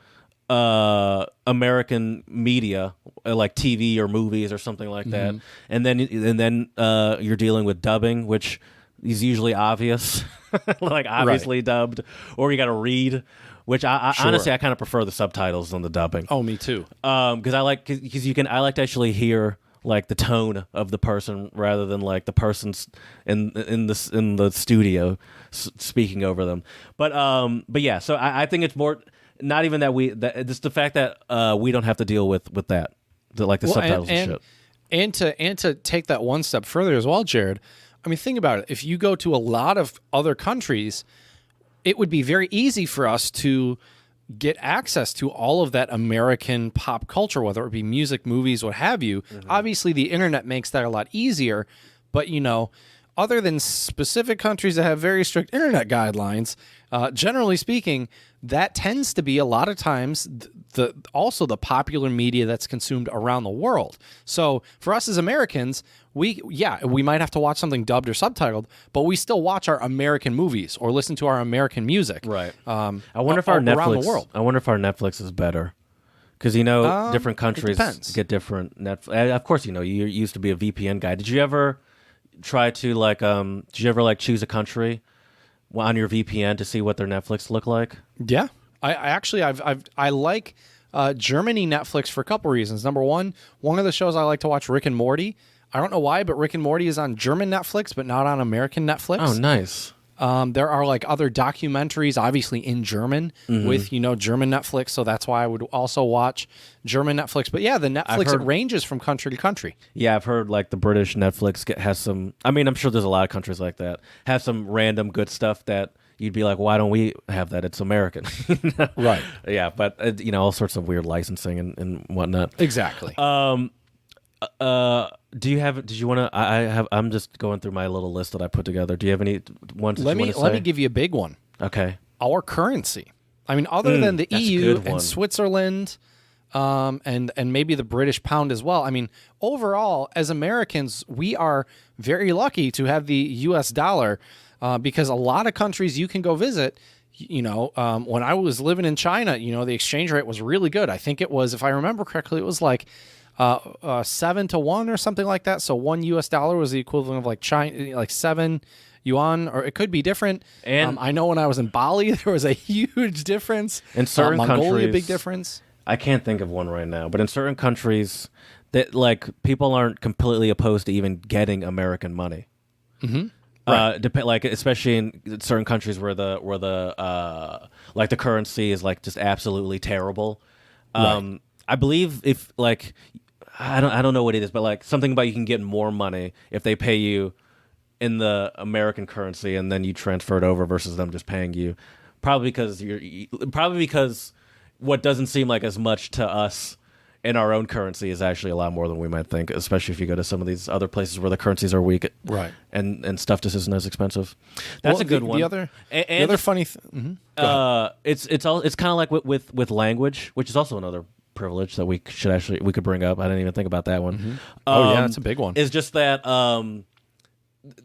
American media, like TV or movies or something like that, and then you're dealing with dubbing, which is usually obvious, like obviously dubbed, or you got to read. Which I honestly I kind of prefer the subtitles than the dubbing. Oh, me too. Because I like to actually hear like the tone of the person rather than like the person's in the studio speaking over them. But yeah, so I think it's more not even that it's the fact that we don't have to deal with that, like the subtitles and shit. And to take that one step further as well, Jared. I mean, think about it. If you go to a lot of other countries, it would be very easy for us to get access to all of that American pop culture, whether it be music, movies, what have you. Obviously, the internet makes that a lot easier, but, other than specific countries that have very strict internet guidelines, generally speaking, that tends to be a lot of times also the popular media that's consumed around the world. So for us as Americans, we might have to watch something dubbed or subtitled, but we still watch our American movies or listen to our American music. Right. I wonder if our Netflix around the world. I wonder if our Netflix is better. Because different countries get different Netflix. Of course, you used to be a VPN guy. Did you ever try to choose a country on your VPN to see what their Netflix look like? Yeah, I like Germany Netflix for a couple reasons. Number one of the shows I like to watch, Rick and Morty. I don't know why, but Rick and Morty is on German Netflix, but not on American Netflix. Oh, nice. There are like other documentaries, obviously in German, with German Netflix. So that's why I would also watch German Netflix. But yeah, the Netflix it ranges from country to country. Yeah, I've heard like the British Netflix has some. I mean, I'm sure there's a lot of countries like that have some random good stuff that you'd be like, why don't we have that? It's American, Right? Yeah, but all sorts of weird licensing and whatnot. Exactly. Did you want to? I'm just going through my little list that I put together. Do you have any ones? Let me give you a big one. Okay. Our currency. I mean, other than the EU and Switzerland, and maybe the British pound as well. I mean, overall, as Americans, we are very lucky to have the U.S. dollar, because a lot of countries you can go visit. When I was living in China, the exchange rate was really good. I think it was, if I remember correctly, it was like 7-1 or something like that. So $1 US was the equivalent of like 7 yuan, or it could be different. And I know when I was in Bali, there was a huge difference. In certain Mongolia, countries, big difference. I can't think of one right now, but in certain countries, that like people aren't completely opposed to even getting American money. Mm-hmm. Right. Especially in certain countries where the like the currency is like just absolutely terrible. Right. I believe if like I don't know what it is, but like something about you can get more money if they pay you in the American currency and then you transfer it over versus them just paying you. Probably because what doesn't seem like as much to us in our own currency is actually a lot more than we might think, especially if you go to some of these other places where the currencies are weak, right? And stuff just isn't as expensive. That's a good one. The other funny thing, it's kind of like with language, which is also another privilege that we could bring up. I didn't even think about that one. Mm-hmm. Oh yeah, it's a big one. It's just that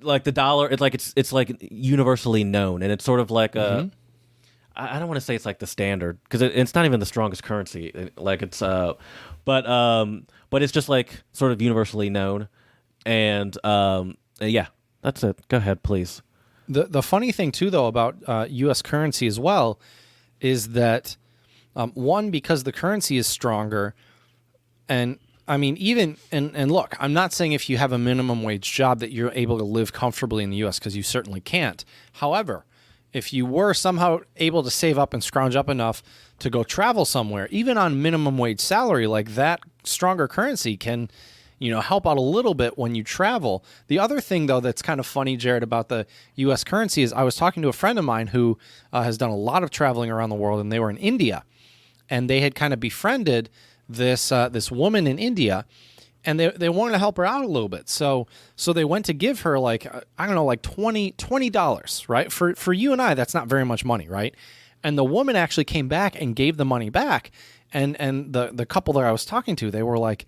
like the dollar, it's like universally known, and it's sort of like a. I don't want to say it's like the standard because it's not even the strongest currency. Like it's, but it's just like sort of universally known, and yeah, that's it. Go ahead, please. The funny thing too, though, about U.S. currency as well, is that one, because the currency is stronger, and I mean and look, I'm not saying if you have a minimum wage job that you're able to live comfortably in the U.S. because you certainly can't. However, if you were somehow able to save up and scrounge up enough to go travel somewhere, even on minimum wage salary, like that stronger currency can, help out a little bit when you travel. The other thing, though, that's kind of funny, Jared, about the U.S. currency is I was talking to a friend of mine who has done a lot of traveling around the world, and they were in India, and they had kind of befriended this woman in India, and they wanted to help her out a little bit. So they went to give her like, I don't know, like $20, right? For you and I, that's not very much money, right? And the woman actually came back and gave the money back. And the couple that I was talking to, they were like,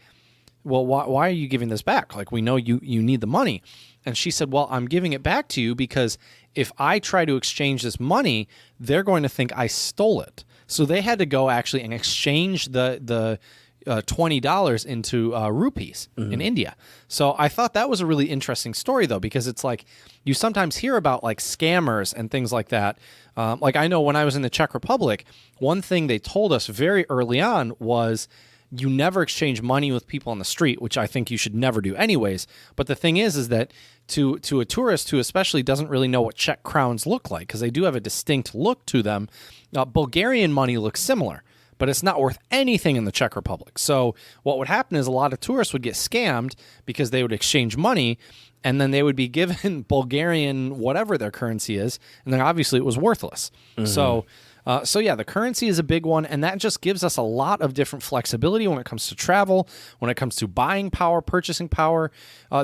well, why are you giving this back? Like, we know you need the money. And she said, well, I'm giving it back to you because if I try to exchange this money, they're going to think I stole it. So they had to go actually and exchange the $20 into rupees in India. So I thought that was a really interesting story, though, because it's like you sometimes hear about like scammers and things like that. Like I know when I was in the Czech Republic, one thing they told us very early on was you never exchange money with people on the street, which I think you should never do anyways. But the thing is that to a tourist who especially doesn't really know what Czech crowns look like, because they do have a distinct look to them, Bulgarian money looks similar, but it's not worth anything in the Czech Republic. So what would happen is a lot of tourists would get scammed because they would exchange money, and then they would be given Bulgarian whatever their currency is, and then obviously it was worthless. So yeah, the currency is a big one, and that just gives us a lot of different flexibility when it comes to travel, when it comes to buying power, purchasing power.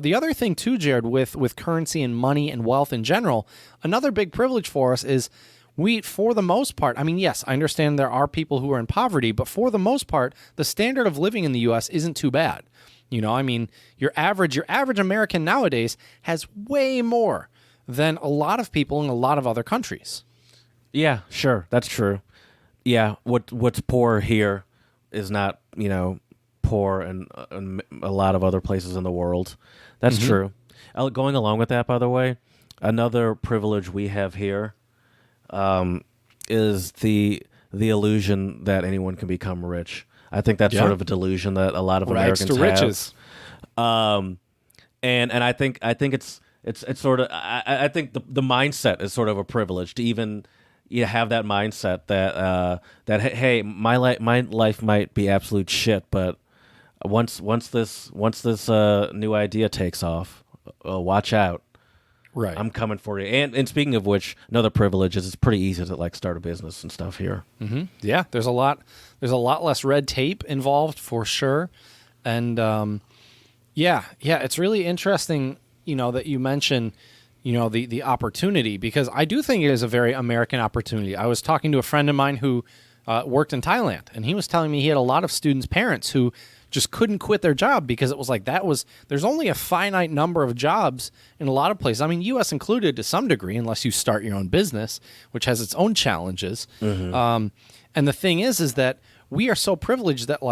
The other thing too, Jared, with currency and money and wealth in general, another big privilege for us is we, for the most part, I mean, yes, I understand there are people who are in poverty, but for the most part, the standard of living in the U.S. isn't too bad. I mean, your average American nowadays has way more than a lot of people in a lot of other countries. Yeah, sure, that's true. Yeah, what's poor here is not poor in a lot of other places in the world. That's true. Going along with that, by the way, another privilege we have here is the illusion that anyone can become rich. I think that's sort of a delusion that a lot of Americans have. Riches. And I think it's sort of I think the mindset is sort of a privilege to even have that mindset that hey, my life might be absolute shit, but once this new idea takes off, watch out. Right. I'm coming for you. And speaking of which, another privilege is it's pretty easy to like start a business and stuff here. Mm-hmm. Yeah, there's a lot less red tape involved for sure. And yeah, it's really interesting, that you mention, the opportunity, because I do think it is a very American opportunity. I was talking to a friend of mine who worked in Thailand, and he was telling me he had a lot of students' parents who just couldn't quit their job because it was like there's only a finite number of jobs in a lot of places. I mean, U.S. included to some degree, unless you start your own business, which has its own challenges. And the thing is that we are so privileged that a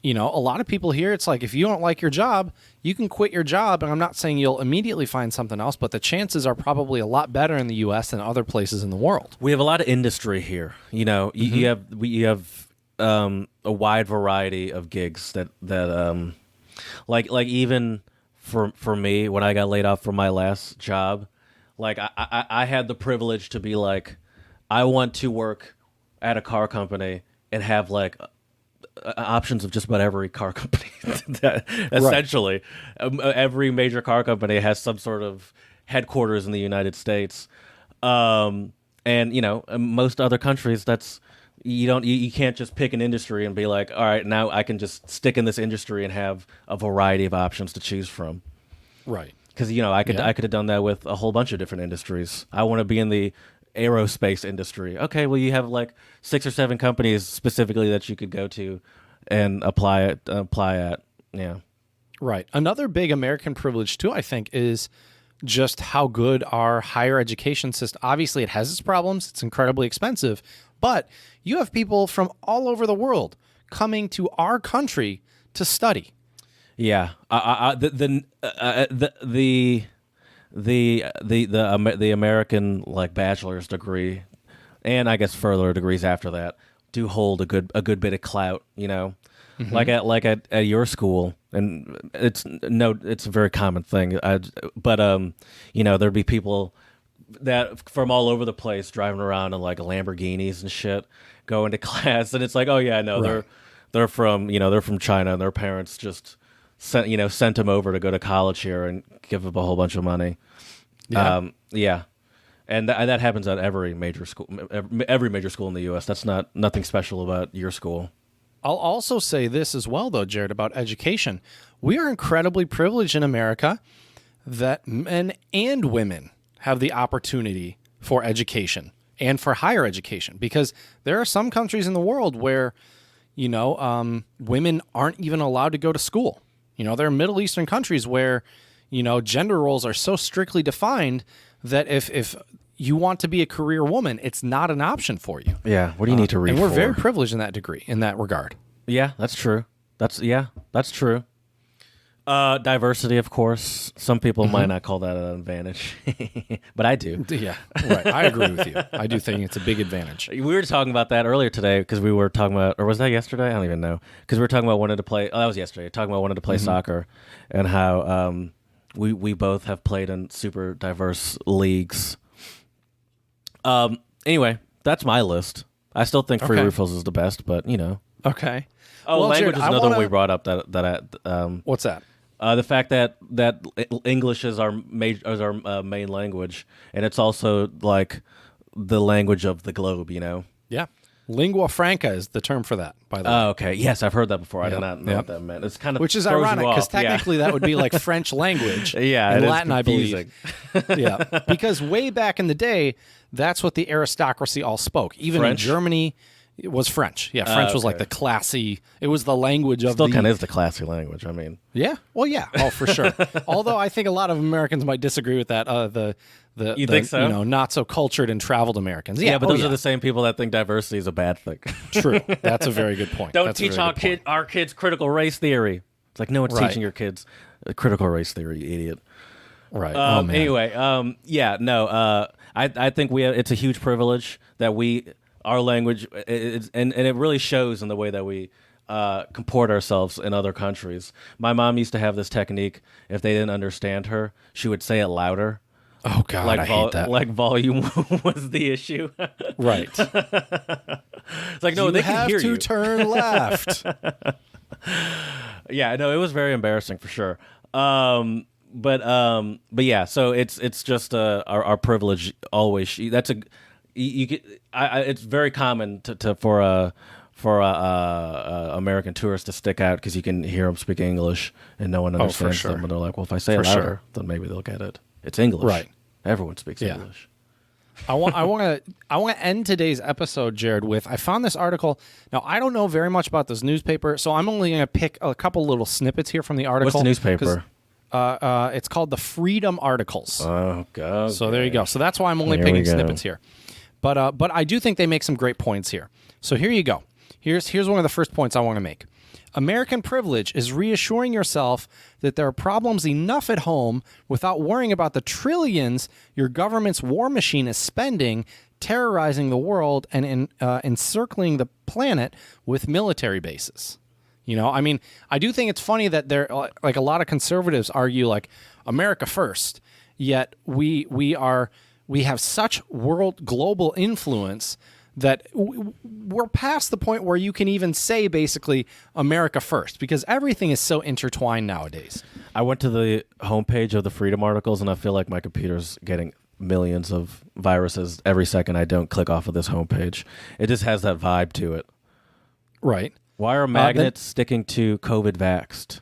lot of people here, it's like if you don't like your job, you can quit your job. And I'm not saying you'll immediately find something else, but the chances are probably a lot better in the U.S. than other places in the world. We have a lot of industry here. You have a wide variety of gigs that like even for me, when I got laid off from my last job, like I had the privilege to be like, I want to work at a car company and have like options of just about every car company. Essentially, every major car company has some sort of headquarters in the United States, and most other countries, that's you can't just pick an industry and be like, all right, now I can just stick in this industry and have a variety of options to choose from. Right. Because I could have done that with a whole bunch of different industries. I want to be in the aerospace industry. Okay, well, you have like 6 or 7 companies specifically that you could go to and apply at. Yeah. Right. Another big American privilege too, I think, is just how good our higher education system. Obviously, it has its problems. It's incredibly expensive, but you have people from all over the world coming to our country to study. Yeah. The American like bachelor's degree, and I guess further degrees after that, do hold a good bit of clout. Like at your school, and it's a very common thing. But there'd be people that from all over the place driving around in like Lamborghinis and shit, going to class, and it's like, oh yeah, no, Right. they're from China, and their parents just sent them over to go to college here and give them a whole bunch of money. Yeah. And that happens at every major school in the U.S. That's nothing special about your school. I'll also say this as well, though, Jared, about education. We are incredibly privileged in America that men and women have the opportunity for education and for higher education, because there are some countries in the world where, women aren't even allowed to go to school. There are Middle Eastern countries where, gender roles are so strictly defined that if you want to be a career woman, it's not an option for you. Yeah. What do you need to read And we're for? very privileged in that regard. Yeah, that's true. That's true. Diversity, of course. Some people might not call that an advantage, but I do. Yeah, right. I agree with you. I do think it's a big advantage. We were talking about that earlier today because we were talking about, or was that yesterday? I don't even know. Because we were talking about wanting to play. Oh, that was yesterday. Talking about wanting to play soccer, and how we both have played in super diverse leagues. Anyway, that's my list. I still think free refills is the best, but Okay. Oh, Well, language Jared, is I another wanna- one we brought up that What's that? the fact that English is our main language, and it's also like the language of the globe. Yeah. Lingua franca is the term for that, by the way. Oh, okay. Yes, I've heard that before. I did not know what that meant. It's kind of Which is throws you ironic because off. Yeah. technically that would be like French language. Yeah, in it is Latin, I believe. confusing. Yeah, because way back in the day, that's what the aristocracy all spoke. Even French? in Germany, it was French. Yeah, French was like okay. the classy. It was the language of Still the. kind of is the classy language. I mean, Yeah. Well, yeah. Oh, for sure. Although I think a lot of Americans might disagree with that. You think so? Not so cultured and traveled Americans. yeah, Yeah, but those are the same people that think diversity is a bad thing. True. That's a very good point. Don't That's a teach very good point. our kids critical race theory. It's like no one's Right. teaching your kids critical race theory, you idiot. Right. Oh, man. Anyway, I think it's a huge privilege that our language, and it really shows in the way that we comport ourselves in other countries. My mom used to have this technique. If they didn't understand her, she would say it louder. Oh God, I hate that. Like volume was the issue. Right. It's like, no, You they can have hear to you. turn left. Yeah, no, it was very embarrassing for sure. But yeah, so it's just our privilege always. That's it's very common for American tourists to stick out because you can hear them speak English and no one understands sure. them. And they're like, well, if I say For it louder, sure. then maybe they'll get it. It's English, Right. Everyone speaks Yeah. English. I want to end today's episode, Jared, with I found this article. Now I don't know very much about this newspaper, so I'm only going to pick a couple little snippets here from the article. What's the newspaper? It's called the Freedom Articles. Oh God. So there you go. So that's why I'm only Here we picking go. snippets here. But I do think they make some great points here. So here you go. Here's one of the first points I want to make. American privilege is reassuring yourself that there are problems enough at home without worrying about the trillions your government's war machine is spending, terrorizing the world and encircling the planet with military bases. I mean, I do think it's funny that there, like a lot of conservatives argue like America first, yet we have such global influence that we're past the point where you can even say basically America first because everything is so intertwined nowadays. I went to the homepage of the Freedom Articles and I feel like my computer's getting millions of viruses every second I don't click off of this homepage. It just has that vibe to it. Right. Why are magnets sticking to COVID vaxxed?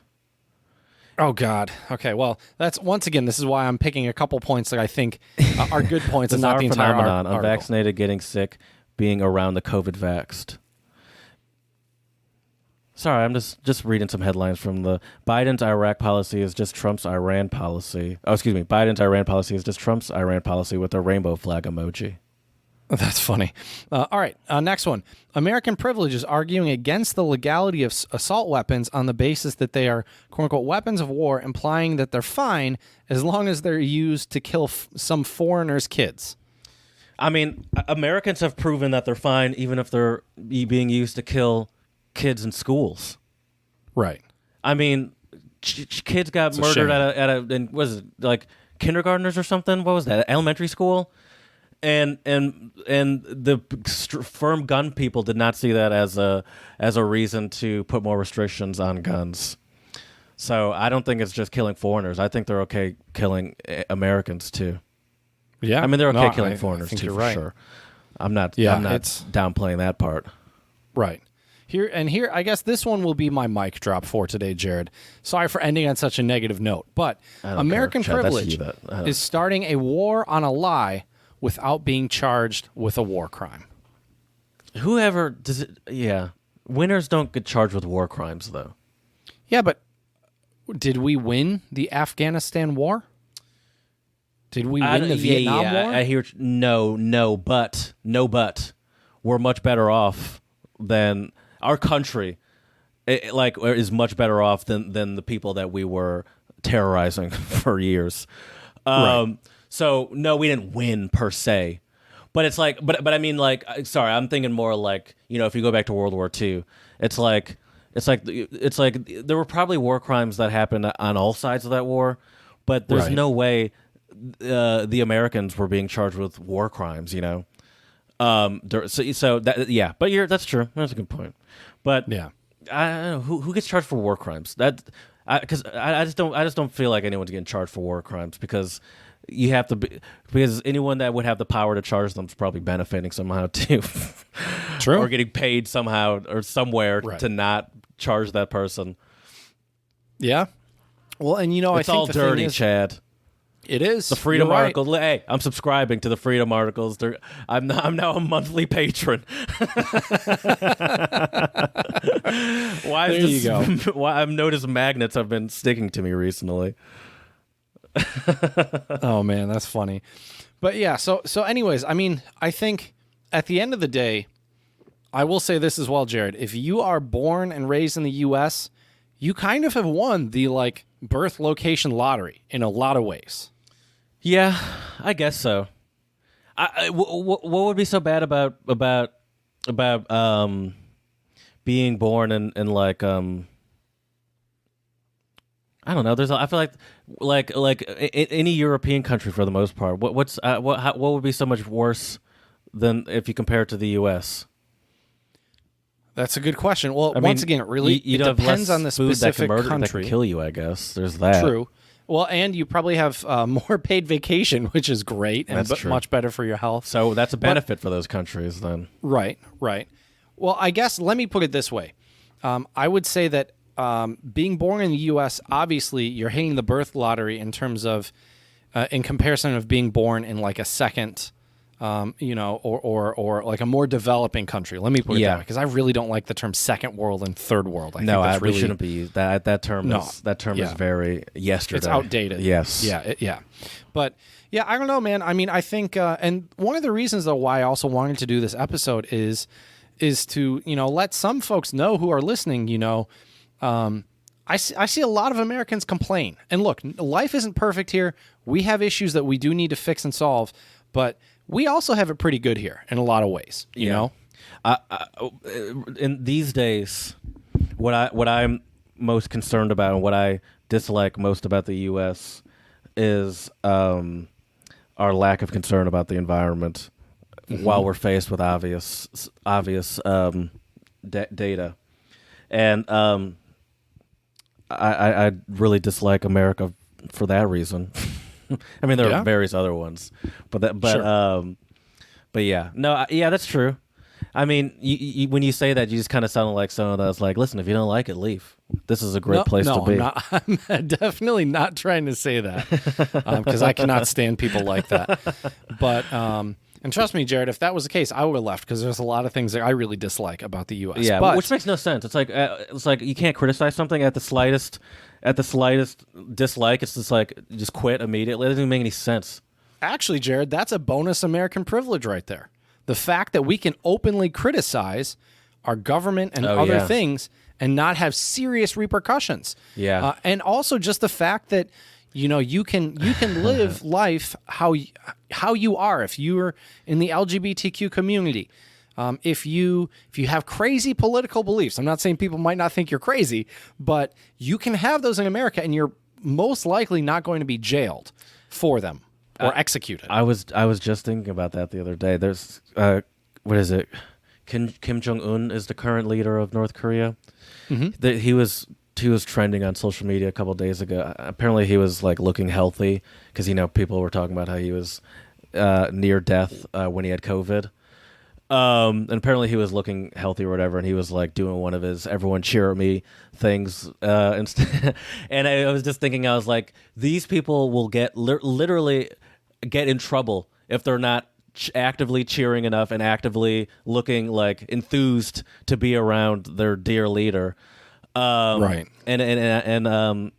Oh, God. Okay, well, that's once again, this is why I'm picking a couple points that I think are good points and not the entire phenomenon. article. Unvaccinated getting sick, being around the COVID vaxxed. Sorry, I'm just reading some headlines from the Biden's Iraq policy is just Trump's Iran policy. Oh, excuse me. Biden's Iran policy is just Trump's Iran policy with a rainbow flag emoji. That's funny. All right, next one. American privilege is arguing against the legality of assault weapons on the basis that they are, quote unquote, weapons of war, implying that they're fine as long as they're used to kill some foreigners' kids. I mean, Americans have proven that they're fine even if they're being used to kill kids in schools. Right. I mean, kids got murdered at a what is it, like kindergartners or something? What was that? Elementary school? the firm gun people did not see that as a reason to put more restrictions on guns. So I don't think it's just killing foreigners. I think they're okay killing Americans too. Yeah, I mean they're okay killing foreigners too, for right. sure. I'm not downplaying that part. Right. Here, I guess this one will be my mic drop for today, Jared. Sorry for ending on such a negative note, but American privilege is starting a war on a lie without being charged with a war crime. Whoever does it, yeah. Winners don't get charged with war crimes, though. Yeah, but did we win the Afghanistan war? Did we win the Vietnam War? I hear no, but we're much better off than our country. Is much better off than the people that we were terrorizing for years. Right. So no, we didn't win per se, but it's like, but I mean, like, sorry, I'm thinking more like, if you go back to World War II, it's like there were probably war crimes that happened on all sides of that war, but there's no way the Americans were being charged with war crimes, So that, but that's true. That's a good point. But yeah, I don't know who gets charged for war crimes. Because I just don't feel like anyone's getting charged for war crimes because you have to be, because anyone that would have the power to charge them is probably benefiting somehow too. True. Or getting paid somehow or somewhere to not charge that person. Yeah. Well, and it's I think all the dirty, thing is, Chad. It is the Freedom You're article. Right. Hey, I'm subscribing to the Freedom articles. I'm now a monthly patron. Why? There you go. Why I've noticed magnets have been sticking to me recently. Oh man, that's funny. But yeah, so anyways, I mean, I think at the end of the day, I will say this as well, Jared. If you are born and raised in the US, you kind of have won the birth location lottery in a lot of ways. Yeah, I guess so. What would be so bad about being born in I don't know. I feel like any European country for the most part. What would be so much worse than if you compare it to the U.S.? That's a good question. Well, once again, it really it depends on the specific country. That can kill you, I guess. There's that. True. Well, and you probably have more paid vacation, which is great and much better for your health. So that's a benefit for those countries then. Right. Well, I guess let me put it this way. I would say that being born in the U.S., obviously, you're hitting the birth lottery in terms of, in comparison of being born in a second, or like a more developing country. Let me put it that way, because I really don't like the term second world and third world. I think we shouldn't be used. That term is very yesterday. It's outdated. Yes. Yeah. But yeah, I don't know, man. I mean, I think, and one of the reasons though why I also wanted to do this episode is to let some folks know who are listening. I see a lot of Americans complain. And look, life isn't perfect here. We have issues that we do need to fix and solve, but we also have it pretty good here in a lot of ways, you know? In these days, what I'm most concerned about and what I dislike most about the U.S. is our lack of concern about the environment while we're faced with obvious data. And I really dislike America for that reason. I mean, there are various other ones, but yeah, no, yeah, that's true. I mean, you, when you say that, you just kind of sound like someone that's like, listen, if you don't like it, leave. This is a great place to be. I'm definitely not trying to say that because I cannot stand people like that. But and trust me, Jared, if that was the case, I would have left because there's a lot of things that I really dislike about the U.S. Yeah, which makes no sense. It's like you can't criticize something at the slightest dislike. It's just like just quit immediately. It doesn't even make any sense. Actually, Jared, that's a bonus American privilege right there. The fact that we can openly criticize our government and other things and not have serious repercussions. Yeah, and also just the fact that you can live life how you are. If you're in the LGBTQ community, if you have crazy political beliefs, I'm not saying people might not think you're crazy, but you can have those in America, and you're most likely not going to be jailed for them. or executed. I was just thinking about that the other day. There's what is it? Kim Jong-un is the current leader of North Korea. Mm-hmm. He was trending on social media a couple of days ago. Apparently, he was like looking healthy because people were talking about how he was near death when he had COVID. And apparently he was looking healthy or whatever, and he was like doing one of his "everyone cheer me" things. And I was just thinking, I was like, these people will literally get in trouble if they're not actively cheering enough and actively looking like enthused to be around their dear leader. Right. And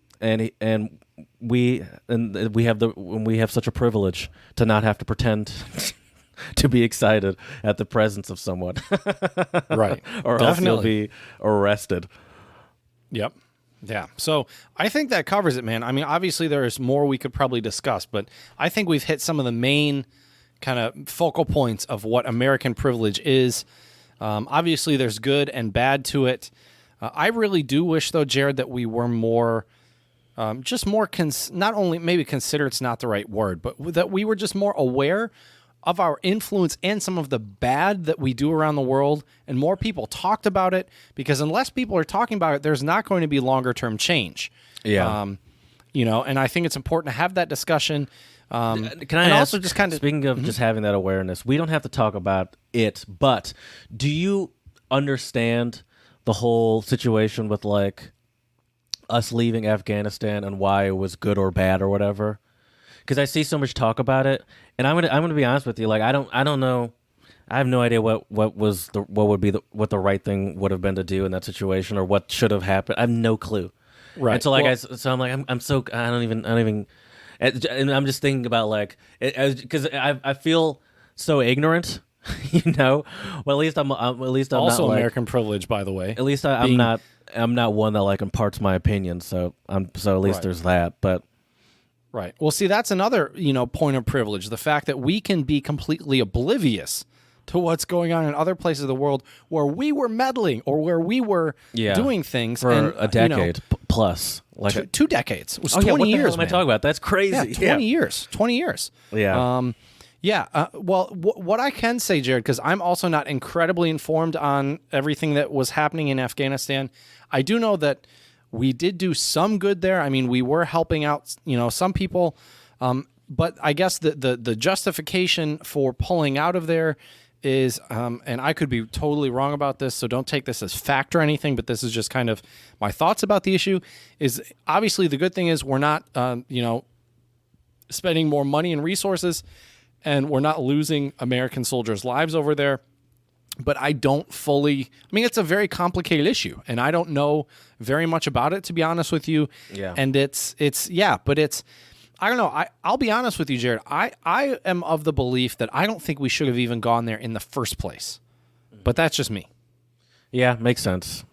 we have such a privilege to not have to pretend to be excited at the presence of someone. Right. Or else you'll be arrested. Yep. Yeah. So I think that covers it, man. I mean, obviously there's more we could probably discuss, but I think we've hit some of the main kind of focal points of what American privilege is. Obviously there's good and bad to it. I really do wish, though, Jared, that we were more, not only maybe considered's not the right word, but that we were just more aware of our influence and some of the bad that we do around the world, and more people talked about it, because unless people are talking about it, there's not going to be longer term change. Yeah. And I think it's important to have that discussion. Can I ask, also just kind of speaking of just having that awareness, we don't have to talk about it, but do you understand the whole situation with like us leaving Afghanistan and why it was good or bad or whatever? Because I see so much talk about it, and I'm gonna be honest with you. Like I don't know. I have no idea what the right thing would have been to do in that situation, or what should have happened. I have no clue. Right. And so I'm like I don't even. And I'm just thinking about like because I feel so ignorant. Well, at least I'm also not American privilege, by the way. At least I'm not one that like imparts my opinion. So at least there's that. But right. Well, see, that's another point of privilege: the fact that we can be completely oblivious to what's going on in other places of the world where we were meddling or where we were doing things for a decade plus, like 2 decades. It was 20 years. What the hell am I man. talking about? That's crazy. Yeah, 20 years. 20 years. Yeah. Well, what I can say, Jared, because I'm also not incredibly informed on everything that was happening in Afghanistan, I do know that we did do some good there. I mean, we were helping out, some people, but I guess the justification for pulling out of there is, and I could be totally wrong about this, so don't take this as fact or anything, but this is just kind of my thoughts about the issue, is obviously the good thing is we're not, spending more money and resources, and we're not losing American soldiers' lives over there. But I don't it's a very complicated issue, and I don't know very much about it, to be honest with you. Yeah. And I don't know. I'll be honest with you, Jared. I am of the belief that I don't think we should have even gone there in the first place. But that's just me. Yeah, makes sense.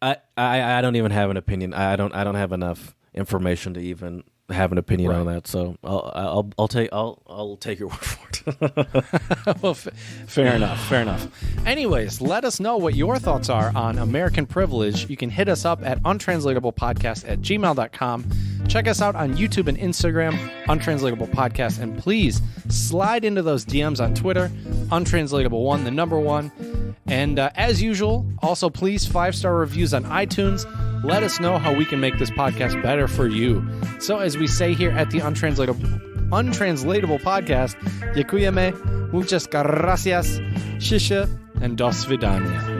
I don't even have an opinion. I don't have enough information to even have an opinion on that. So I'll take your word for it. Well, fair enough. Anyways, let us know what your thoughts are on American privilege. You can hit us up at untranslatablepodcast@gmail.com. Check us out on YouTube and Instagram, Untranslatable Podcast, and please slide into those DMs on Twitter, Untranslatable1, the number 1. And as usual, also please 5-star reviews on iTunes. Let us know how we can make this podcast better for you. So as we say here at the Untranslatable Podcast, dziękujemy, muchas gracias, shisha, and dos vidania.